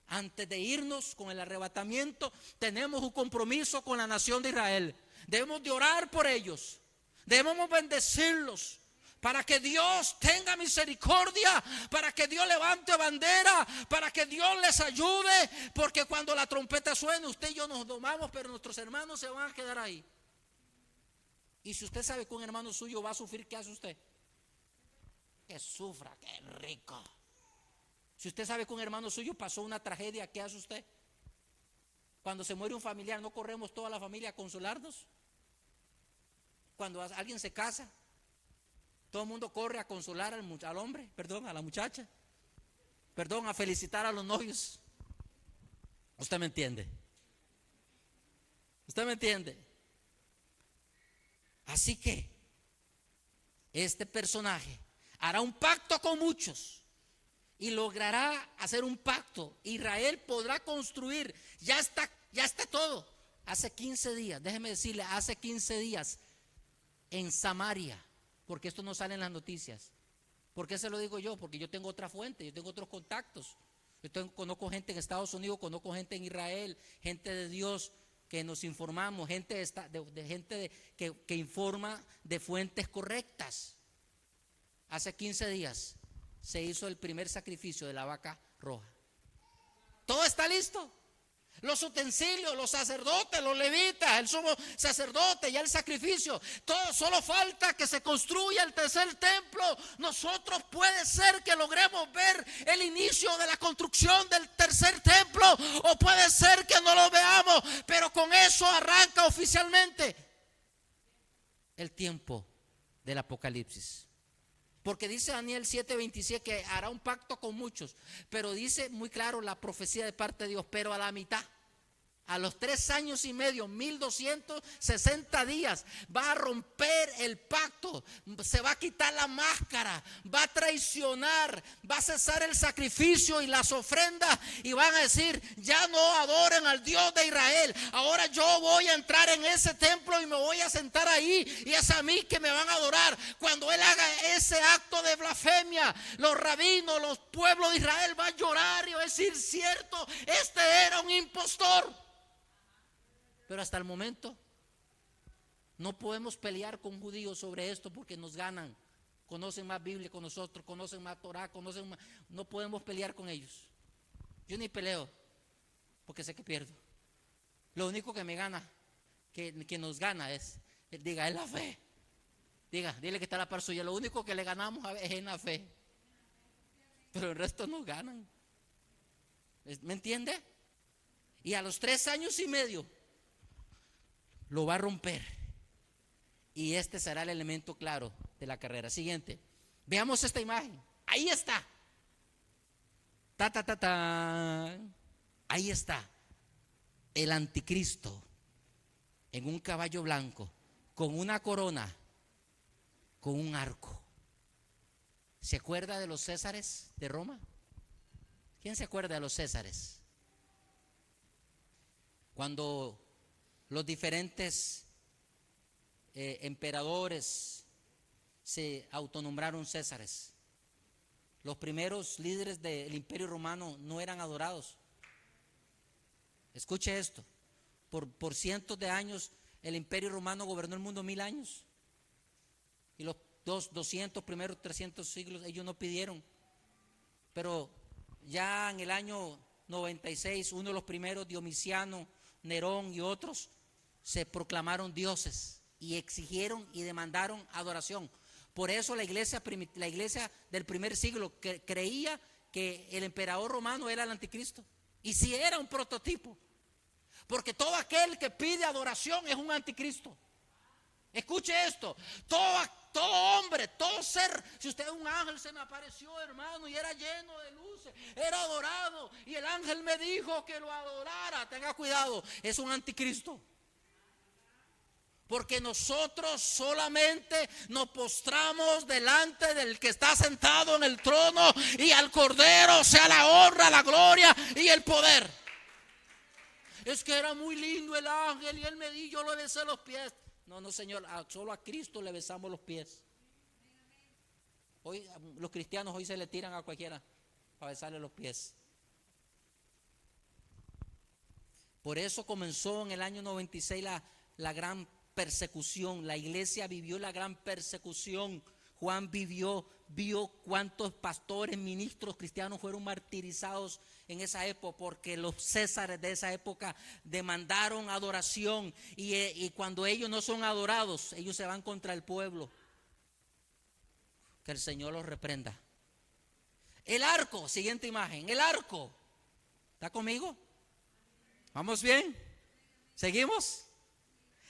Speaker 1: antes de irnos con el arrebatamiento, tenemos un compromiso con la nación de Israel. Debemos de orar por ellos. Debemos bendecirlos. Para que Dios tenga misericordia, para que Dios levante bandera, para que Dios les ayude, porque cuando la trompeta suene, usted y yo nos domamos, pero nuestros hermanos se van a quedar ahí. Y si usted sabe que un hermano suyo va a sufrir, ¿qué hace usted? Que sufra, qué rico. Si usted sabe que un hermano suyo pasó una tragedia, ¿qué hace usted? Cuando se muere un familiar, ¿no corremos toda la familia a consolarnos? Cuando alguien se casa, todo el mundo corre a consolar al hombre, a la muchacha, a felicitar a los novios. ¿Usted me entiende? ¿Usted me entiende? Así que este personaje hará un pacto con muchos y logrará hacer un pacto. Israel podrá construir, ya está todo. Hace 15 días, déjeme decirle, hace 15 días en Samaria. Porque esto no sale en las noticias. ¿Por qué se lo digo yo? Porque yo tengo otra fuente, yo tengo otros contactos. Conozco gente en Estados Unidos, conozco gente en Israel, gente de Dios que nos informamos, gente que informa de fuentes correctas. Hace 15 días se hizo el primer sacrificio de la vaca roja. Todo está listo. Los utensilios, los sacerdotes, los levitas, el sumo sacerdote, ya el sacrificio, todo, solo falta que se construya el tercer templo. Nosotros puede ser que logremos ver el inicio de la construcción del tercer templo, o puede ser que no lo veamos, pero con eso arranca oficialmente el tiempo del Apocalipsis. Porque dice Daniel 7:27 que hará un pacto con muchos, pero dice muy claro la profecía de parte de Dios, pero a la mitad, a los 3 años y medio, 1260 días, va a romper el pacto, se va a quitar la máscara, va a traicionar, va a cesar el sacrificio y las ofrendas y van a decir, ya no adoren al Dios de Israel, ahora yo voy a entrar en ese templo y me voy a sentar ahí y es a mí que me van a adorar. Cuando él haga ese acto de blasfemia, los rabinos, los pueblos de Israel van a llorar y van a decir, cierto, este era un impostor. Pero hasta el momento no podemos pelear con judíos sobre esto porque nos ganan. Conocen más Biblia que nosotros, conocen más Torah, conocen más. No podemos pelear con ellos. Yo ni peleo porque sé que pierdo. Lo único que me gana, que nos gana es la fe. Dile que está a la par suya. Lo único que le ganamos es en la fe. Pero el resto nos ganan. ¿Me entiende? Y a los 3 años y medio lo va a romper. Y este será el elemento claro de la carrera. Siguiente. Veamos esta imagen. Ahí está. Ahí está. El anticristo en un caballo blanco, con una corona, con un arco. ¿Se acuerda de los Césares de Roma? ¿Quién se acuerda de los Césares? Cuando los diferentes emperadores se autonombraron Césares. Los primeros líderes del Imperio Romano no eran adorados. Escuche esto. Por cientos de años el Imperio Romano gobernó el mundo 1000 años. Y los 200 primeros 300 siglos ellos no pidieron. Pero ya en el año 96, uno de los primeros, Domiciano, Nerón y otros, se proclamaron dioses y exigieron y demandaron adoración. Por eso la iglesia del primer siglo creía que el emperador romano era el anticristo. Y si era un prototipo. Porque todo aquel que pide adoración es un anticristo. Escuche esto. Todo hombre, todo ser, si usted es un ángel, se me apareció, hermano, y era lleno de luces, era adorado, y el ángel me dijo que lo adorara. Tenga cuidado, es un anticristo. Porque nosotros solamente nos postramos delante del que está sentado en el trono, y al Cordero sea la honra, la gloria y el poder. Es que era muy lindo el ángel y él me dijo, yo le besé los pies. No, Señor, solo a Cristo le besamos los pies. Hoy los cristianos hoy se le tiran a cualquiera para besarle los pies. Por eso comenzó en el año 96 la gran persecución. La iglesia vivió la gran persecución. Juan vio cuántos pastores, ministros cristianos fueron martirizados en esa época, porque los césares de esa época demandaron adoración, y cuando ellos no son adorados, ellos se van contra el pueblo. Que el Señor los reprenda. El arco, siguiente imagen, el arco. ¿Está conmigo? ¿Vamos bien? ¿Seguimos?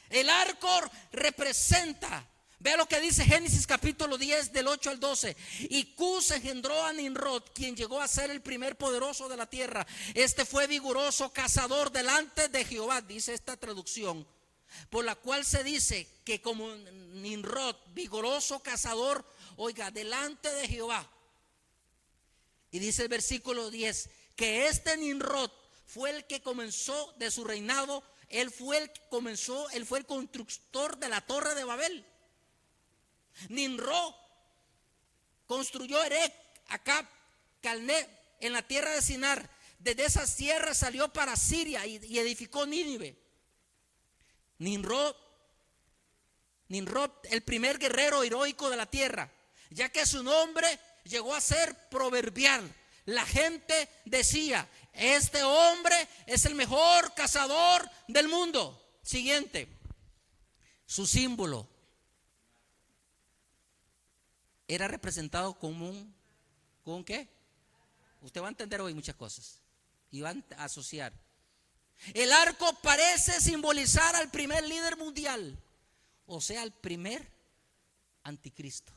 Speaker 1: El arco representa, vea lo que dice Génesis capítulo 10 del 8 al 12. Y Cus engendró a Nimrod, quien llegó a ser el primer poderoso de la tierra. Este fue vigoroso cazador delante de Jehová, dice esta traducción, por la cual se dice que como Nimrod, vigoroso cazador, oiga, delante de Jehová. Y dice el versículo 10, que este Nimrod fue el que comenzó de su reinado. Él fue el constructor de la torre de Babel. Nimrod construyó Erech, Acab, Calné en la tierra de Sinar. Desde esas tierras salió para Siria y edificó Nínive. Nimrod, el primer guerrero heroico de la tierra, ya que su nombre llegó a ser proverbial. La gente decía, este hombre es el mejor cazador del mundo. Siguiente, su símbolo era representado como ¿con qué? Usted va a entender hoy muchas cosas y van a asociar. El arco parece simbolizar al primer líder mundial, o sea, al primer anticristo.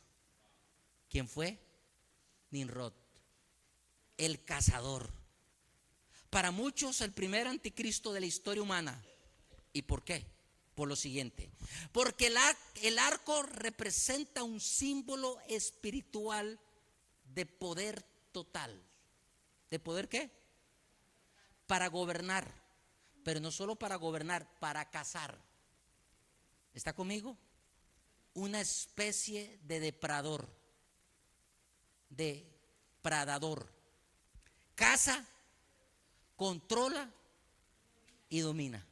Speaker 1: ¿Quién fue? Nimrod, el cazador. Para muchos el primer anticristo de la historia humana. ¿Y por qué? Por lo siguiente, porque el arco representa un símbolo espiritual de poder total. ¿De poder qué? Para gobernar, pero no solo para gobernar, para cazar. ¿Está conmigo? Una especie de depredador, caza, controla y domina.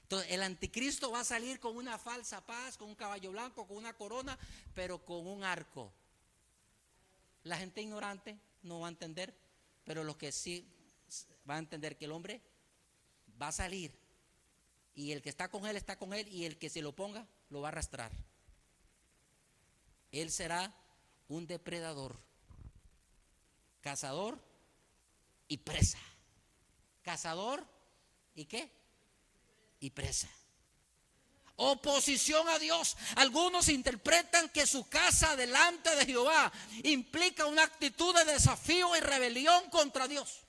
Speaker 1: Entonces el anticristo va a salir con una falsa paz, con un caballo blanco, con una corona, pero con un arco. La gente ignorante no va a entender, pero los que sí van a entender que el hombre va a salir y el que está con él, y el que se lo ponga lo va a arrastrar. Él será un depredador, cazador y presa. Cazador y ¿qué? Y presa. Oposición a Dios. Algunos interpretan que su caza delante de Jehová implica una actitud de desafío y rebelión contra Dios.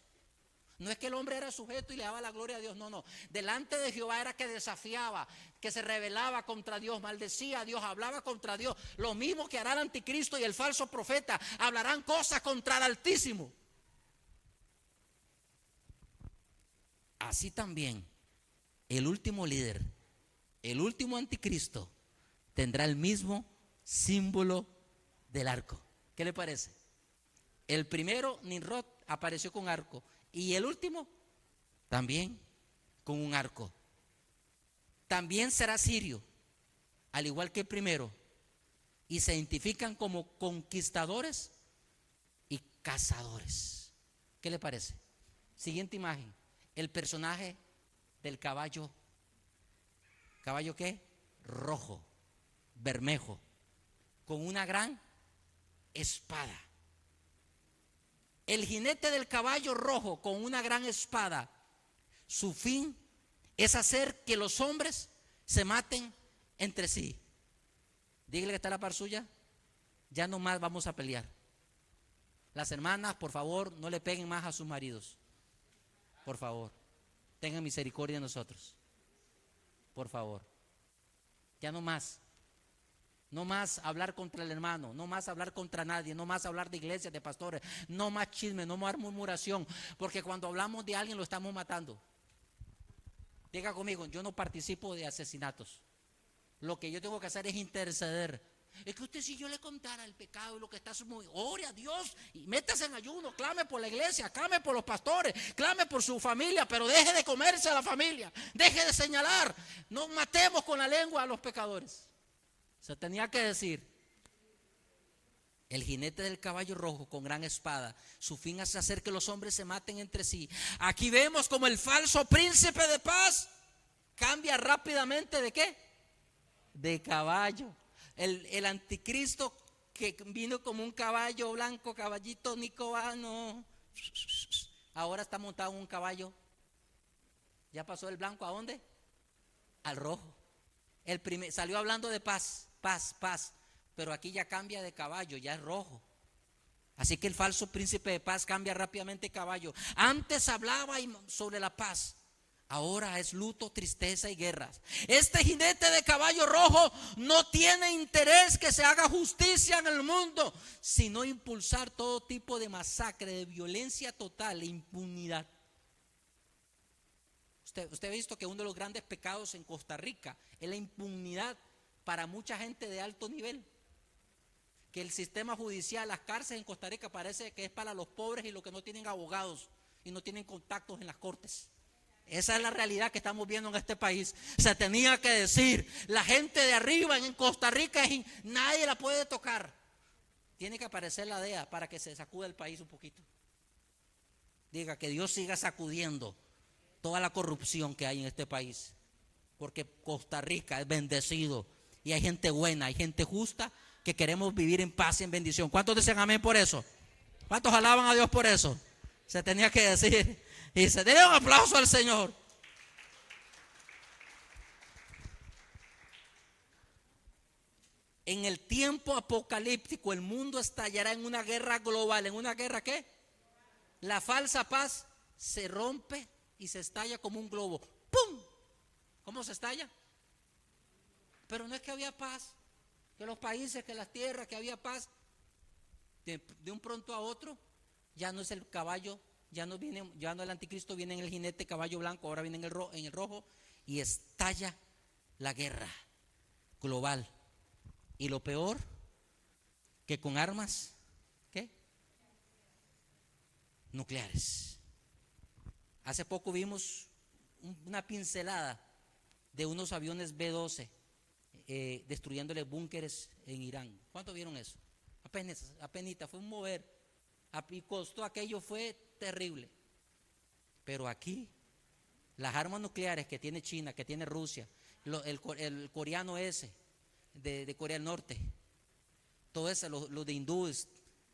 Speaker 1: No es que el hombre era sujeto y le daba la gloria a Dios, no. Delante de Jehová era que desafiaba, que se rebelaba contra Dios, maldecía a Dios, hablaba contra Dios. Lo mismo que hará el anticristo y el falso profeta, hablarán cosas contra el Altísimo. Así también el último líder, el último anticristo, tendrá el mismo símbolo del arco. ¿Qué le parece? El primero, Nimrod, apareció con arco. Y el último, también con un arco. También será sirio, al igual que el primero. Y se identifican como conquistadores y cazadores. ¿Qué le parece? Siguiente imagen. El personaje del caballo. ¿Caballo qué? Rojo, bermejo, con una gran espada. El jinete del caballo rojo con una gran espada, su fin es hacer que los hombres se maten entre sí. Dígale que está la par suya, ya no más vamos a pelear. Las hermanas, por favor, no le peguen más a sus maridos. Por favor, tengan misericordia de nosotros. Por favor. Ya no más. No más hablar contra el hermano, no más hablar contra nadie, no más hablar de iglesias, de pastores, no más chisme, no más murmuración, porque cuando hablamos de alguien lo estamos matando. Diga conmigo, yo no participo de asesinatos. Lo que yo tengo que hacer es interceder. Es que usted, si yo le contara el pecado y lo que está muy, ore a Dios y métase en ayuno, clame por la iglesia, clame por los pastores, clame por su familia, pero deje de comerse a la familia, deje de señalar, no matemos con la lengua a los pecadores. Se tenía que decir, el jinete del caballo rojo con gran espada, su fin es hacer que los hombres se maten entre sí. Aquí vemos como el falso príncipe de paz cambia rápidamente ¿de qué? De caballo. El anticristo que vino como un caballo blanco, caballito nicobano, ahora está montado en un caballo. Ya pasó del blanco ¿a dónde? Al rojo. Salió hablando de paz, paz, pero aquí ya cambia de caballo, ya es rojo. Así que el falso príncipe de paz cambia rápidamente de caballo. Antes hablaba sobre la paz, ahora es luto, tristeza y guerras. Este jinete de caballo rojo no tiene interés que se haga justicia en el mundo, sino impulsar todo tipo de masacre, de violencia total e impunidad. Usted ha visto que uno de los grandes pecados en Costa Rica es la impunidad para mucha gente de alto nivel. Que el sistema judicial, las cárceles en Costa Rica parece que es para los pobres y los que no tienen abogados y no tienen contactos en las cortes. Esa es la realidad que estamos viendo en este país. Se tenía que decir, la gente de arriba en Costa Rica nadie la puede tocar. Tiene que aparecer la DEA para que se sacude el país un poquito. Diga que Dios siga sacudiendo toda la corrupción que hay en este país, porque Costa Rica es bendecido y hay gente buena, hay gente justa que queremos vivir en paz y en bendición. ¿Cuántos dicen amén por eso? ¿Cuántos alaban a Dios por eso? Se tenía que decir y se dé un aplauso al Señor. En el tiempo apocalíptico el mundo estallará en una guerra global. ¿En una guerra qué? La falsa paz se rompe y se estalla como un globo. ¡Pum! ¿Cómo se estalla? Pero no es que había paz, que los países, que las tierras, que había paz. De un pronto a otro, ya no es el caballo, ya no el anticristo, viene en el jinete caballo blanco, ahora viene en el rojo, y estalla la guerra global. Y lo peor, que con armas, ¿qué? Nucleares. Hace poco vimos una pincelada de unos aviones B-12 destruyéndole búnkeres en Irán. ¿Cuánto vieron eso? Apenita, fue un mover. Y costó aquello, fue terrible. Pero aquí, las armas nucleares que tiene China, que tiene Rusia, el coreano ese, de Corea del Norte, todo eso, los de hindúes,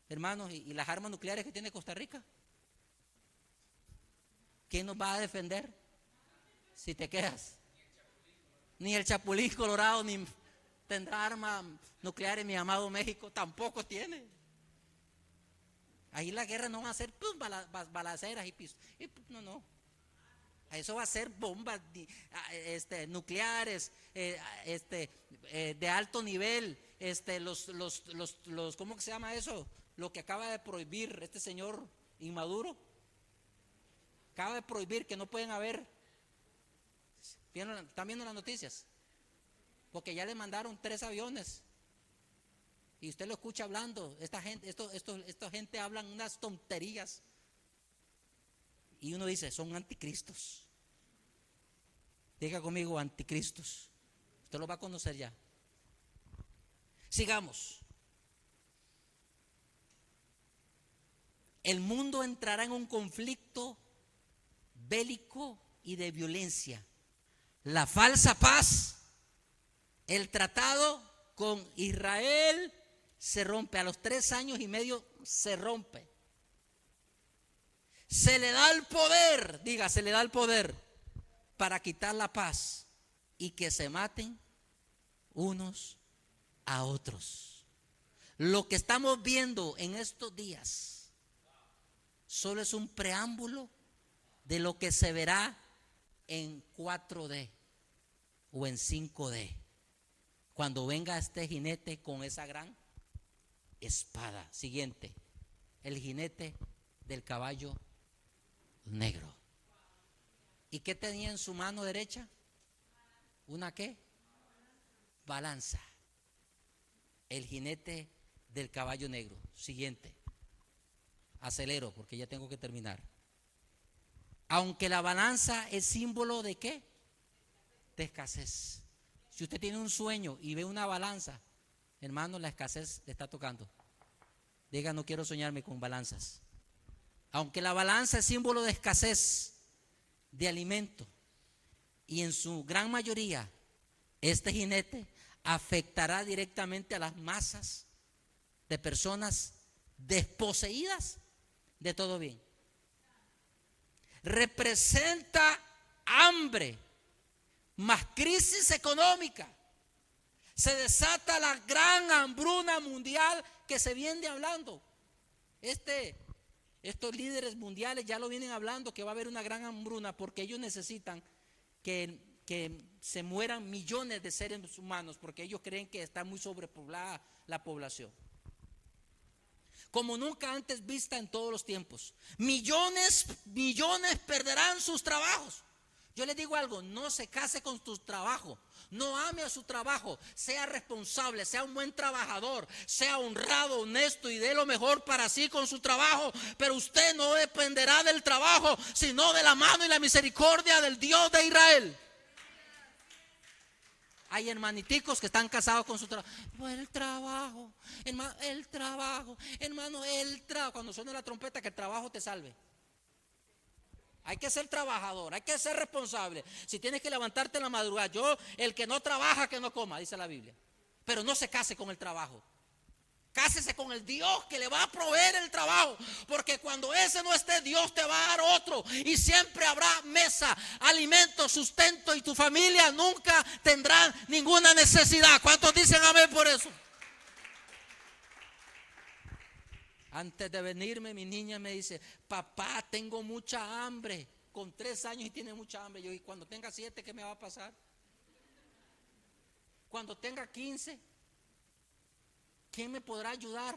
Speaker 1: hermanos, y las armas nucleares que tiene Costa Rica. ¿Quién nos va a defender si te quedas? Ni el Chapulín Colorado ni tendrá armas nucleares. Mi amado México tampoco tiene. Ahí la guerra no va a ser balaceras y pisos. No. Eso va a ser bombas nucleares de alto nivel. ¿Cómo que se llama eso? Lo que acaba de prohibir este señor Inmaduro. Acaba de prohibir que no pueden haber. ¿Están viendo las noticias? Porque ya le mandaron 3 aviones Y usted lo escucha hablando, esta gente hablan unas tonterías. Y uno dice, son anticristos. Diga conmigo, anticristos. Usted lo va a conocer ya. Sigamos. El mundo entrará en un conflicto bélico y de violencia. La falsa paz, el tratado con Israel se rompe. A los 3 años y medio se rompe. Se le da el poder, diga, se le da el poder para quitar la paz y que se maten unos a otros. Lo que estamos viendo en estos días solo es un preámbulo de lo que se verá en 4D o en 5D, cuando venga este jinete con esa gran espada. Siguiente, el jinete del caballo negro. ¿Y qué tenía en su mano derecha? ¿Una qué? Balanza. El jinete del caballo negro. Siguiente. Acelero porque ya tengo que terminar. Aunque la balanza es símbolo de ¿qué? De escasez. Si usted tiene un sueño y ve una balanza, hermano, la escasez le está tocando. Diga, no quiero soñarme con balanzas. Aunque la balanza es símbolo de escasez de alimento, y en su gran mayoría este jinete afectará directamente a las masas de personas desposeídas de todo bien. Representa hambre más crisis económica. Se desata la gran hambruna mundial que se viene hablando. Estos líderes mundiales ya lo vienen hablando, que va a haber una gran hambruna porque ellos necesitan que se mueran millones de seres humanos, porque ellos creen que está muy sobrepoblada la población. Como nunca antes vista en todos los tiempos. Millones perderán sus trabajos. Yo les digo algo, no se case con tu trabajo, no ame a su trabajo, sea responsable, sea un buen trabajador, sea honrado, honesto y dé lo mejor para sí con su trabajo, pero usted no dependerá del trabajo, sino de la mano y la misericordia del Dios de Israel. Hay hermaniticos que están casados con su trabajo. El trabajo, hermano, el trabajo, hermano, el trabajo. Cuando suena la trompeta, que el trabajo te salve. Hay que ser trabajador, hay que ser responsable. Si tienes que levantarte en la madrugada, el que no trabaja, que no coma, dice la Biblia. Pero no se case con el trabajo. Cásese con el Dios que le va a proveer el trabajo. Porque cuando ese no esté, Dios te va a dar otro. Y siempre habrá mesa, alimento, sustento. Y tu familia nunca tendrá ninguna necesidad. ¿Cuántos dicen amén por eso? Antes de venirme, mi niña me dice, papá, tengo mucha hambre. Con 3 años y tiene mucha hambre. Yo, y cuando tenga 7, ¿qué me va a pasar? Cuando tenga 15, ¿quién me podrá ayudar?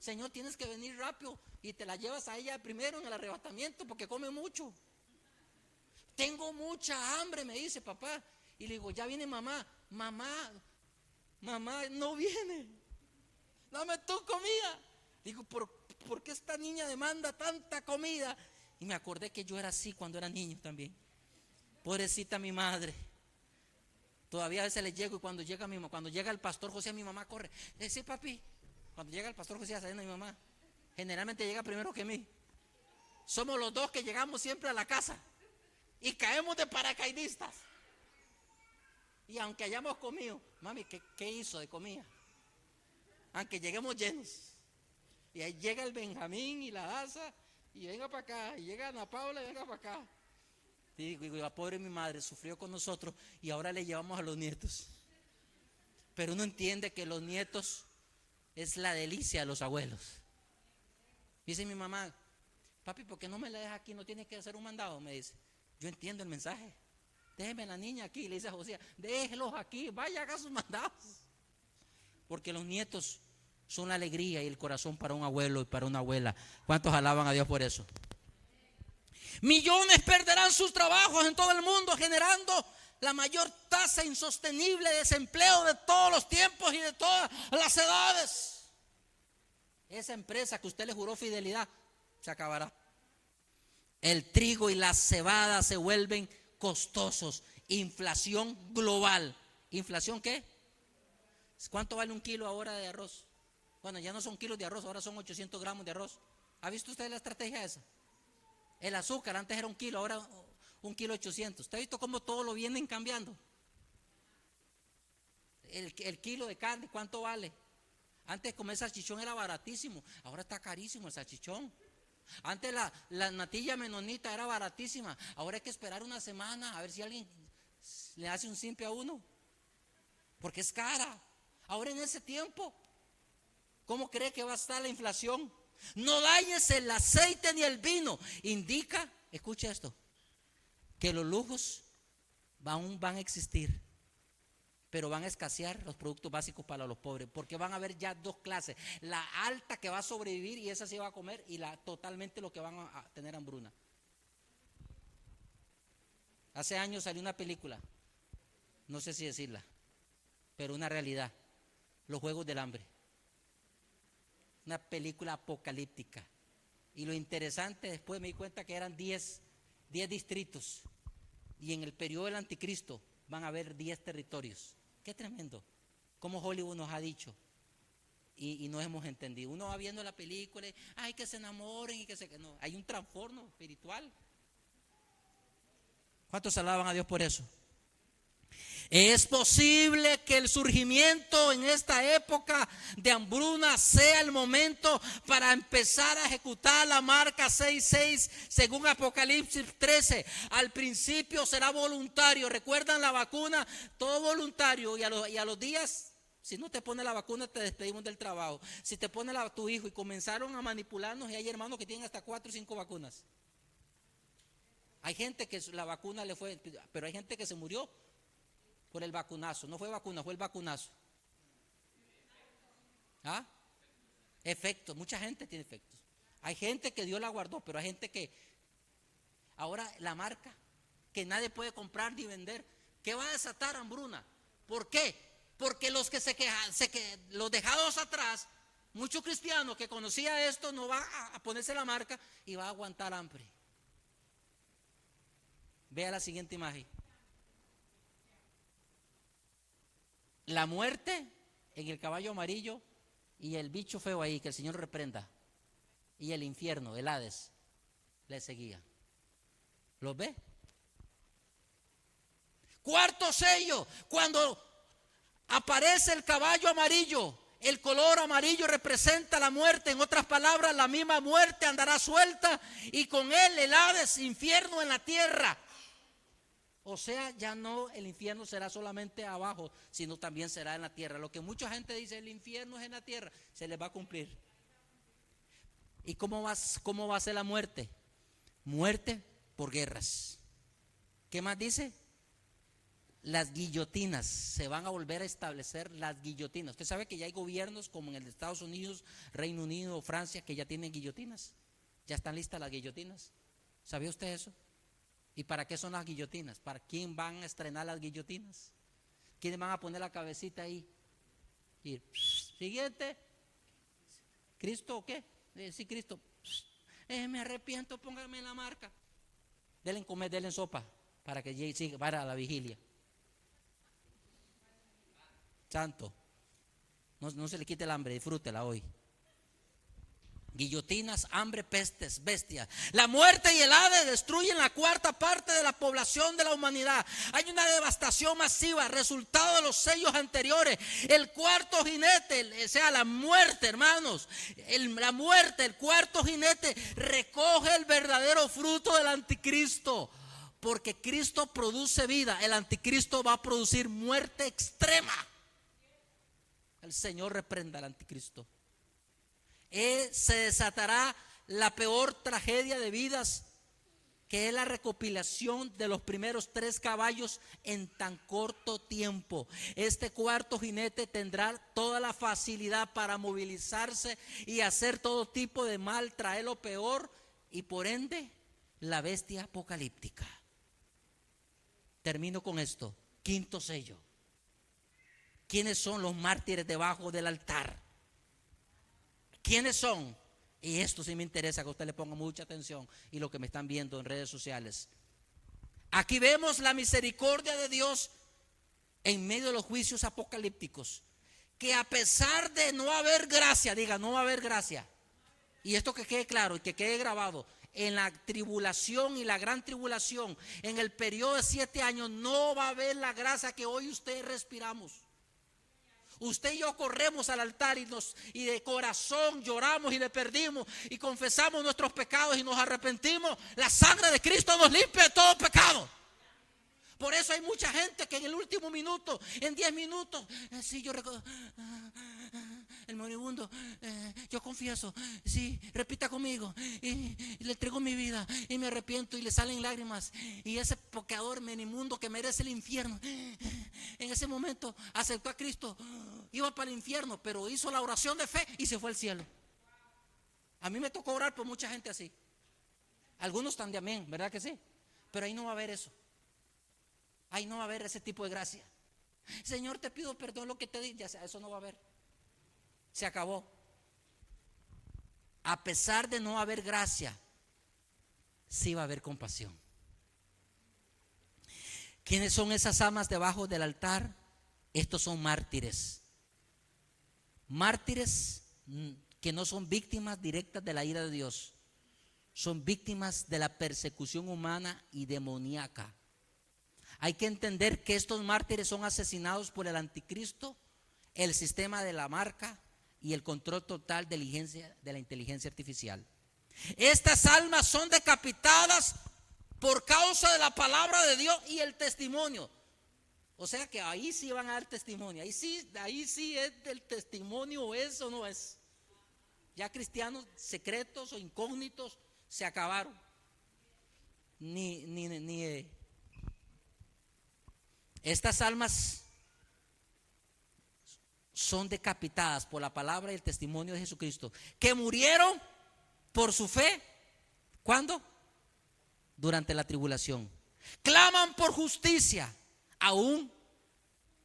Speaker 1: Señor, tienes que venir rápido. Y te la llevas a ella primero en el arrebatamiento porque come mucho. Tengo mucha hambre, me dice papá. Y le digo, ya viene mamá. Mamá no viene. Dame tu comida. Digo, ¿por qué esta niña demanda tanta comida? Y me acordé que yo era así cuando era niño también. Pobrecita mi madre. Todavía a veces le llego y cuando llega el pastor José, mi mamá corre. Sí, papi. Cuando llega el pastor José, saliendo mi mamá, generalmente llega primero que mí. Somos los dos que llegamos siempre a la casa y caemos de paracaidistas. Y aunque hayamos comido, mami, ¿qué hizo de comida? Aunque lleguemos llenos. Y ahí llega el Benjamín y la Asa, y venga para acá, y llega Ana Paula y venga para acá. Digo, la pobre mi madre sufrió con nosotros y ahora le llevamos a los nietos. Pero uno entiende que los nietos es la delicia de los abuelos. Dice mi mamá, papi, ¿por qué no me la dejas aquí? ¿No tienes que hacer un mandado? Me dice, yo entiendo el mensaje. Déjeme la niña aquí, le dice a José, déjelos aquí, vaya, haga sus mandados. Porque los nietos son la alegría y el corazón para un abuelo y para una abuela. ¿Cuántos alaban a Dios por eso? Millones perderán sus trabajos en todo el mundo, generando la mayor tasa insostenible de desempleo de todos los tiempos y de todas las edades. Esa empresa que usted le juró fidelidad se acabará. El trigo y la cebada se vuelven costosos. Inflación global. ¿Inflación qué? ¿Cuánto vale un kilo ahora de arroz? Bueno, ya no son kilos de arroz, ahora son 800 gramos de arroz. ¿Ha visto usted la estrategia esa? El azúcar antes era un kilo, ahora un kilo 800. ¿Usted ha visto cómo todo lo vienen cambiando? El kilo de carne, ¿cuánto vale? Antes comer salchichón era baratísimo, ahora está carísimo el salchichón. Antes la natilla menonita era baratísima, ahora hay que esperar una semana a ver si alguien le hace un simple a uno, porque es cara. Ahora en ese tiempo, ¿cómo cree que va a estar la inflación? No dañes el aceite ni el vino. Indica, escucha esto, que los lujos aún van a existir, pero van a escasear los productos básicos para los pobres, porque van a haber ya dos clases: la alta, que va a sobrevivir y esa sí va a comer, y la totalmente lo que van a tener hambruna. Hace años salió una película, no sé si decirla, pero una realidad: Los Juegos del Hambre. Una película apocalíptica. Y lo interesante, después me di cuenta que eran 10 distritos, y en el periodo del anticristo van a haber 10 territorios. Qué tremendo, como Hollywood nos ha dicho y no hemos entendido. Uno va viendo la película y ay, que se enamoren y no, hay un trastorno espiritual. ¿Cuántos alaban a Dios por eso? Es posible que el surgimiento en esta época de hambruna sea el momento para empezar a ejecutar la marca 6:6 según Apocalipsis 13. Al principio será voluntario. ¿Recuerdan la vacuna? Todo voluntario, y a los días, si no te pone la vacuna, te despedimos del trabajo. Si te pone tu hijo, y comenzaron a manipularnos, y hay hermanos que tienen hasta 4 o 5 vacunas. Hay gente que la vacuna le fue, pero hay gente que se murió por el vacunazo. No fue vacuna, fue el vacunazo. ¿Ah? Efectos, mucha gente tiene efectos. Hay gente que Dios la guardó, pero hay gente que ahora la marca que nadie puede comprar ni vender, ¿qué va a desatar hambruna? ¿Por qué? Porque los que los dejados atrás, muchos cristianos que conocían esto, no va a ponerse la marca y va a aguantar hambre. Vea la siguiente imagen. La muerte en el caballo amarillo y el bicho feo ahí, que el Señor reprenda, y el infierno, el Hades, le seguía. ¿Los ve? Cuarto sello, cuando aparece el caballo amarillo, el color amarillo representa la muerte. En otras palabras, la misma muerte andará suelta, y con él el Hades, infierno en la tierra. O sea, ya no el infierno será solamente abajo, sino también será en la tierra. Lo que mucha gente dice, el infierno es en la tierra, se les va a cumplir. ¿Y cómo va a ser la muerte? Muerte por guerras. ¿Qué más dice? Las guillotinas, se van a volver a establecer las guillotinas. Usted sabe que ya hay gobiernos como en el de Estados Unidos, Reino Unido, Francia, que ya tienen guillotinas. Ya están listas las guillotinas. ¿Sabía usted eso? ¿Y para qué son las guillotinas? ¿Para quién van a estrenar las guillotinas? ¿Quiénes van a poner la cabecita ahí? Y, siguiente. ¿Cristo o qué? Sí, Cristo. Me arrepiento, póngame la marca. Denle comer, denle sopa, para que siga para la vigilia. Santo. No se le quite el hambre, disfrútela hoy. Guillotinas, hambre, pestes, bestias. La muerte y el Hades destruyen la cuarta parte de la población de la humanidad. Hay una devastación masiva, resultado de los sellos anteriores. El cuarto jinete, o sea, la muerte, hermanos, la muerte, el cuarto jinete recoge el verdadero fruto del anticristo. Porque Cristo produce vida, el anticristo va a producir muerte extrema. El Señor reprenda al anticristo. Se desatará la peor tragedia de vidas, que es la recopilación de los primeros 3 caballos en tan corto tiempo. Este cuarto jinete tendrá toda la facilidad para movilizarse y hacer todo tipo de mal, traer lo peor, y por ende la bestia apocalíptica. Termino con esto. Quinto sello. ¿Quiénes son los mártires debajo del altar? ¿Quiénes son? Y esto sí me interesa que usted le ponga mucha atención, y lo que me están viendo en redes sociales. Aquí vemos la misericordia de Dios en medio de los juicios apocalípticos, que a pesar de no haber gracia, diga, no va a haber gracia, y esto que quede claro y que quede grabado, en la tribulación y la gran tribulación, en el periodo de 7 años, no va a haber la gracia que hoy usted respiramos. Usted y yo corremos al altar y de corazón lloramos y le perdimos y confesamos nuestros pecados y nos arrepentimos. La sangre de Cristo nos limpia de todo pecado. Por eso hay mucha gente que en el último minuto, en 10 minutos, sí, yo recuerdo, el moribundo, yo confieso, sí, repita conmigo, y le entrego mi vida y me arrepiento, y le salen lágrimas, y ese pecador menimundo que merece el infierno, en ese momento aceptó a Cristo, iba para el infierno, pero hizo la oración de fe y se fue al cielo. A mí me tocó orar por mucha gente así. Algunos están de amén, ¿verdad que sí? Pero ahí no va a haber eso. Ahí no va a haber ese tipo de gracia. Señor, te pido perdón lo que te di. Ya sea, eso no va a haber. Se acabó. A pesar de no haber gracia, sí va a haber compasión. ¿Quiénes son esas almas debajo del altar? Estos son mártires. Mártires que no son víctimas directas de la ira de Dios. Son víctimas de la persecución humana y demoníaca. Hay que entender que estos mártires son asesinados por el anticristo, el sistema de la marca y el control total de la inteligencia artificial. Estas almas son decapitadas por causa de la palabra de Dios y el testimonio. O sea que ahí sí van a dar testimonio. Ahí sí es del testimonio, o es o no es. Ya cristianos secretos o incógnitos se acabaron. Estas almas son decapitadas por la palabra y el testimonio de Jesucristo, que murieron por su fe. ¿Cuándo? Durante la tribulación. Claman por justicia. Aún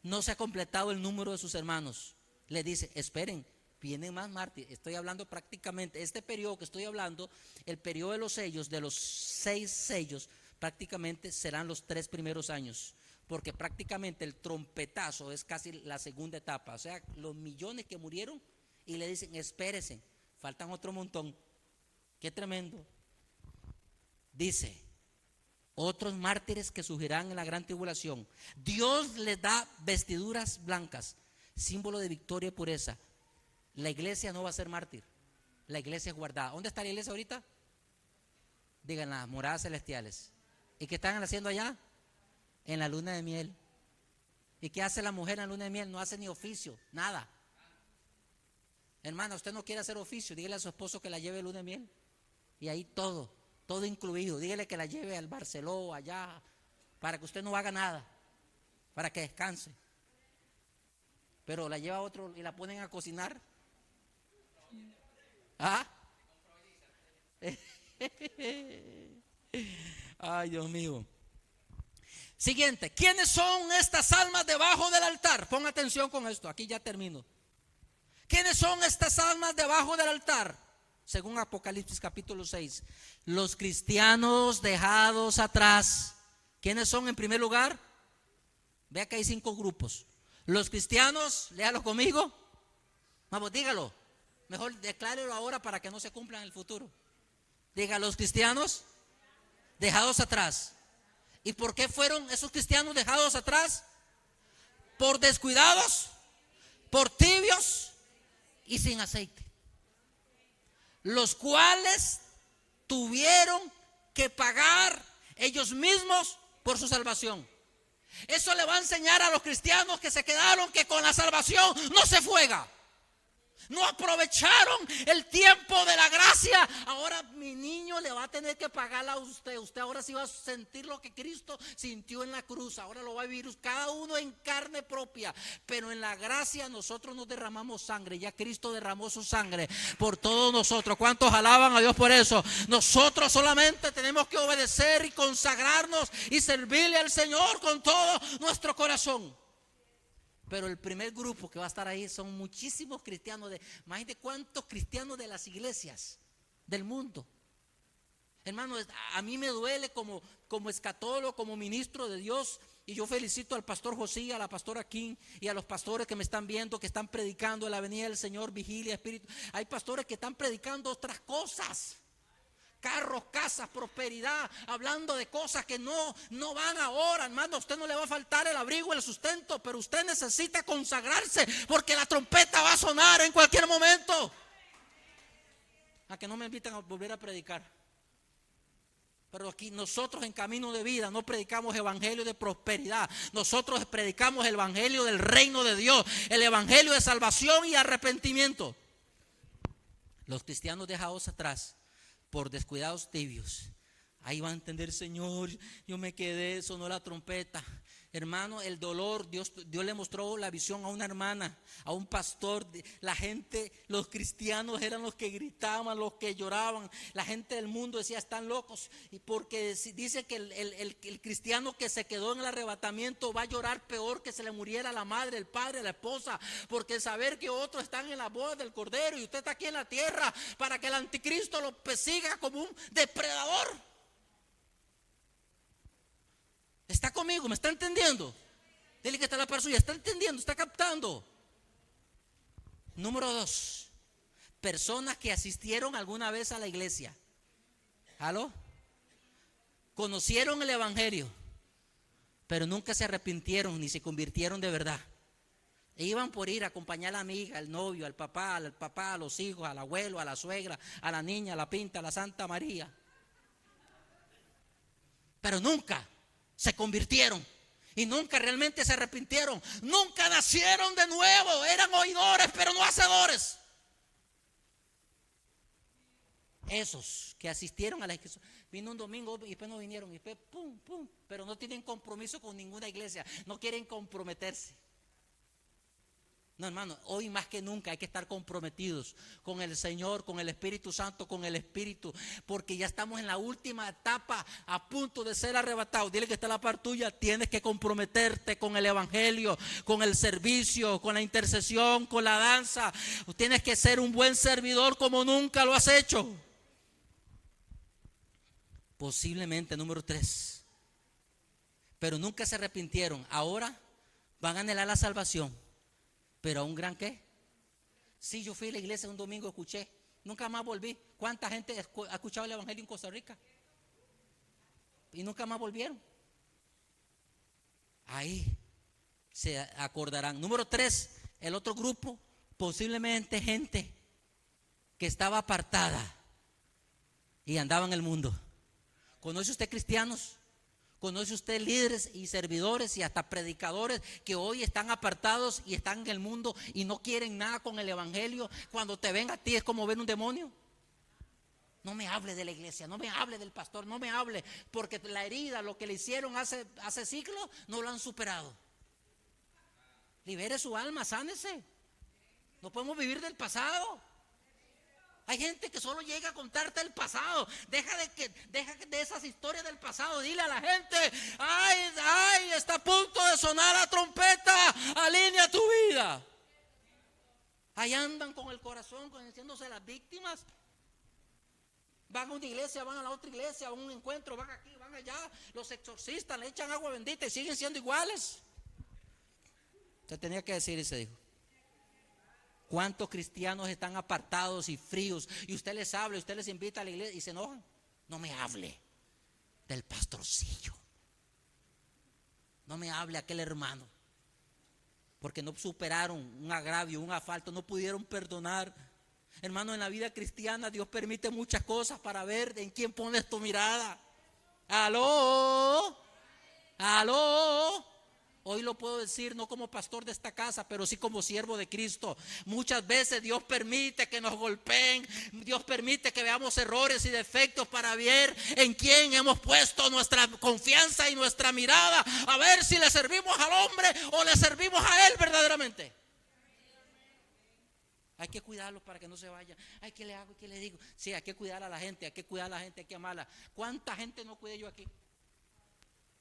Speaker 1: no se ha completado el número de sus hermanos. Le dice, esperen, vienen más mártires. Estoy hablando prácticamente, este periodo que estoy hablando, el periodo de los sellos, de los 6 sellos, prácticamente serán los 3 primeros años. Porque prácticamente el trompetazo es casi la segunda etapa. O sea, los millones que murieron, y le dicen, espérense, faltan otro montón. Qué tremendo. Dice, otros mártires que surgirán en la gran tribulación. Dios les da vestiduras blancas, símbolo de victoria y pureza. La iglesia no va a ser mártir. La iglesia es guardada. ¿Dónde está la iglesia ahorita? Digan, las moradas celestiales. ¿Y qué están haciendo allá? En la luna de miel. ¿Y qué hace la mujer en la luna de miel? No hace ni oficio, nada. Hermana, usted no quiere hacer oficio, dígale a su esposo que la lleve a luna de miel. Y ahí todo incluido. Dígale que la lleve al Barceló, allá, para que usted no haga nada, para que descanse. Pero la lleva a otro y la ponen a cocinar. ¿Ah? Ay, Dios mío. Siguiente, ¿quiénes son estas almas debajo del altar? Pon atención con esto, aquí ya termino. ¿Quiénes son estas almas debajo del altar? Según Apocalipsis capítulo 6, los cristianos dejados atrás. ¿Quiénes son en primer lugar? Vea que hay 5 grupos. Los cristianos, léalo conmigo. Vamos, dígalo. Mejor declárelo ahora para que no se cumpla en el futuro. Diga, los cristianos dejados atrás. ¿Y por qué fueron esos cristianos dejados atrás? Por descuidados, por tibios y sin aceite, los cuales tuvieron que pagar ellos mismos por su salvación. Eso le va a enseñar a los cristianos que se quedaron que con la salvación no se fuega. No aprovecharon el tiempo de la gracia. Ahora mi niño le va a tener que pagarla a usted. Usted ahora sí va a sentir lo que Cristo sintió en la cruz. Ahora lo va a vivir cada uno en carne propia. Pero en la gracia nosotros no derramamos sangre. Ya Cristo derramó su sangre por todos nosotros. ¿Cuántos alaban a Dios por eso? Nosotros solamente tenemos que obedecer y consagrarnos y servirle al Señor con todo nuestro corazón. Pero el primer grupo que va a estar ahí son muchísimos cristianos. Imagínate cuántos cristianos de las iglesias del mundo. Hermano, a mí me duele como escatólogo, como ministro de Dios. Y yo felicito al pastor José, a la pastora King y a los pastores que me están viendo, que están predicando en la venida del Señor, vigilia, espíritu. Hay pastores que están predicando otras cosas. Carros, casas, prosperidad, hablando de cosas que no van ahora, hermano. A usted no le va a faltar el abrigo, el sustento, pero usted necesita consagrarse porque la trompeta va a sonar en cualquier momento. A que no me invitan a volver a predicar. Pero aquí nosotros en Camino de Vida no predicamos evangelio de prosperidad. Nosotros predicamos el evangelio del reino de Dios, el evangelio de salvación y arrepentimiento. Los cristianos dejados atrás por descuidados tibios, ahí van a entender: Señor, yo me quedé, sonó la trompeta. Hermano, el dolor, Dios le mostró la visión a una hermana, a un pastor. La gente, los cristianos eran los que gritaban, los que lloraban. La gente del mundo decía: están locos. Y porque dice que el cristiano que se quedó en el arrebatamiento va a llorar peor que se le muriera la madre, el padre, la esposa. Porque saber que otros están en la boda del Cordero y usted está aquí en la tierra para que el anticristo lo persiga como un depredador. ¿Está conmigo? ¿Me está entendiendo? Dile que está la par suya. ¿Está entendiendo? ¿Está captando? Número 2. Personas que asistieron alguna vez a la iglesia. ¿Aló? Conocieron el evangelio, pero nunca se arrepintieron ni se convirtieron de verdad. E iban por ir a acompañar a la amiga, al novio, al papá, a los hijos, al abuelo, a la suegra, a la niña, a la pinta, a la Santa María. Pero nunca se convirtieron y nunca realmente se arrepintieron. Nunca nacieron de nuevo. Eran oidores pero no hacedores. Esos que asistieron a la iglesia, vino un domingo y después no vinieron, y después pum, pum, pero no tienen compromiso con ninguna iglesia, no quieren comprometerse. No, hermano, hoy más que nunca hay que estar comprometidos con el Señor, con el Espíritu Santo, con el Espíritu, porque ya estamos en la última etapa, a punto de ser arrebatados. Dile que está la par tuya: tienes que comprometerte con el evangelio, con el servicio, con la intercesión, con la danza. Tienes que ser un buen servidor como nunca lo has hecho. Posiblemente número 3, pero nunca se arrepintieron. Ahora van a anhelar la salvación, pero a un gran ¿qué? Sí, yo fui a la iglesia un domingo, escuché, nunca más volví. ¿Cuánta gente ha escuchado el evangelio en Costa Rica? Y nunca más volvieron. Ahí se acordarán. Número 3, el otro grupo, posiblemente gente que estaba apartada y andaba en el mundo. ¿Conoce usted cristianos? ¿Conoce usted líderes y servidores y hasta predicadores que hoy están apartados y están en el mundo y no quieren nada con el evangelio? Cuando te ven a ti es como ver un demonio. No me hable de la iglesia, no me hable del pastor, no me hable, porque la herida, lo que le hicieron hace siglos, no lo han superado. Libere su alma, sánese. No podemos vivir del pasado. Hay gente que solo llega a contarte el pasado. Deja de esas historias del pasado. Dile a la gente: ay, está a punto de sonar la trompeta. Alinea tu vida. Ahí andan con el corazón, conociéndose las víctimas. Van a una iglesia, van a la otra iglesia, van a un encuentro, van aquí, van allá. Los exorcistas le echan agua bendita y siguen siendo iguales. Se tenía que decir y se dijo. ¿Cuántos cristianos están apartados y fríos? Y usted les habla, usted les invita a la iglesia y se enojan. No me hable del pastorcillo. No me hable aquel hermano. Porque no superaron un agravio, un asfalto, no pudieron perdonar. Hermano, en la vida cristiana Dios permite muchas cosas para ver en quién pones tu mirada. Aló. Hoy lo puedo decir no como pastor de esta casa, pero sí como siervo de Cristo. Muchas veces Dios permite que nos golpeen, Dios permite que veamos errores y defectos para ver en quién hemos puesto nuestra confianza y nuestra mirada, a ver si le servimos al hombre o le servimos a Él verdaderamente. Hay que cuidarlos para que no se vayan. Ay, ¿qué le hago y qué le digo? Sí, hay que cuidar a la gente, hay que cuidar a la gente, hay que amarla. ¿Cuánta gente no cuidé yo aquí?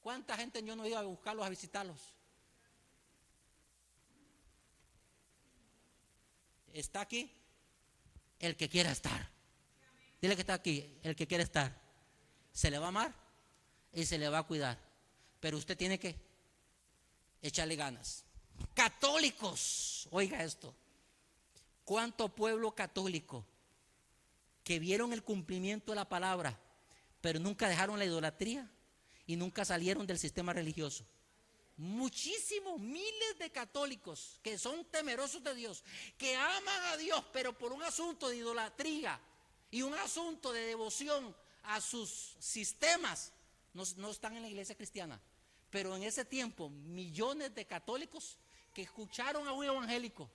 Speaker 1: ¿Cuánta gente yo no iba a buscarlos, a visitarlos? Está aquí el que quiera estar. Dile que está aquí, el que quiere estar. Se le va a amar y se le va a cuidar. Pero usted tiene que echarle ganas. Católicos, oiga esto. ¿Cuánto pueblo católico que vieron el cumplimiento de la palabra, pero nunca dejaron la idolatría y nunca salieron del sistema religioso? Muchísimos, miles de católicos que son temerosos de Dios, que aman a Dios, pero por un asunto de idolatría y un asunto de devoción a sus sistemas, no están en la iglesia cristiana. Pero en ese tiempo, millones de católicos que escucharon a un evangélico,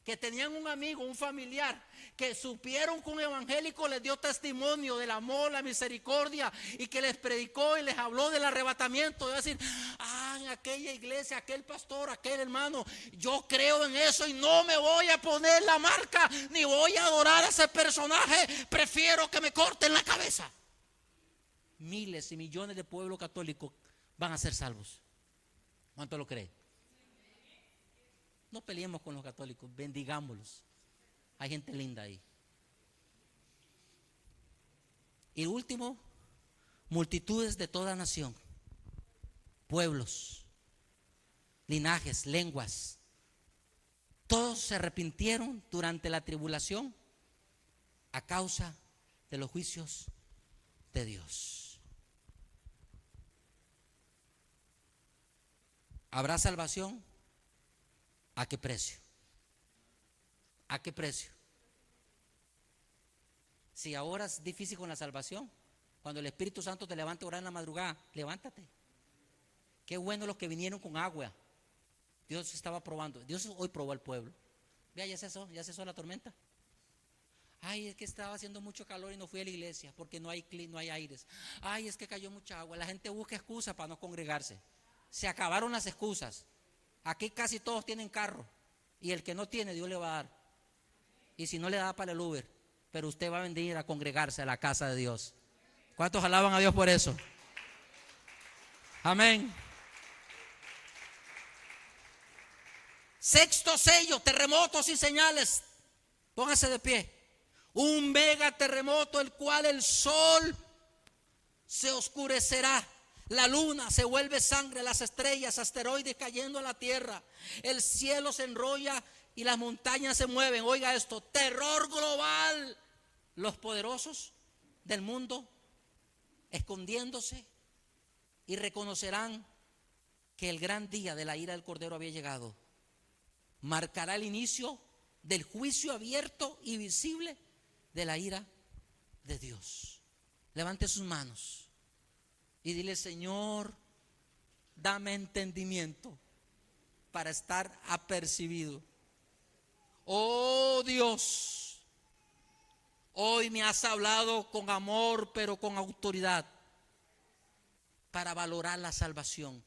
Speaker 1: que tenían un amigo, un familiar, que supieron que un evangélico les dio testimonio del amor, la misericordia, y que les predicó y les habló del arrebatamiento. De decir, en aquella iglesia, aquel pastor, aquel hermano, yo creo en eso y no me voy a poner la marca, ni voy a adorar a ese personaje, prefiero que me corten la cabeza. Miles y millones de pueblos católicos van a ser salvos. ¿Cuánto lo cree? No peleemos con los católicos, bendigámoslos. Hay gente linda ahí. Y último, multitudes de toda nación, pueblos, linajes, lenguas, todos se arrepintieron durante la tribulación a causa de los juicios de Dios. ¿Habrá salvación? ¿A qué precio? ¿A qué precio? Si ahora es difícil con la salvación, cuando el Espíritu Santo te levante a orar en la madrugada, levántate. Qué bueno los que vinieron con agua. Dios estaba probando. Dios hoy probó al pueblo. Vea, ya cesó la tormenta. Ay, es que estaba haciendo mucho calor y no fui a la iglesia porque no hay aires. Ay, es que cayó mucha agua. La gente busca excusas para no congregarse. Se acabaron las excusas. Aquí casi todos tienen carro y el que no tiene, Dios le va a dar. Y si no le da, para el Uber, pero usted va a venir a congregarse a la casa de Dios. ¿Cuántos alaban a Dios por eso? Amén. Sexto sello, terremotos y señales. Póngase de pie. Un mega terremoto, el cual el sol se oscurecerá. La luna se vuelve sangre, las estrellas, asteroides cayendo a la tierra. El cielo se enrolla y las montañas se mueven. Oiga esto, terror global. Los poderosos del mundo escondiéndose y reconocerán que el gran día de la ira del Cordero había llegado. Marcará el inicio del juicio abierto y visible de la ira de Dios. Levante sus manos y dile: Señor, dame entendimiento para estar apercibido. Oh Dios, hoy me has hablado con amor, pero con autoridad, para valorar la salvación.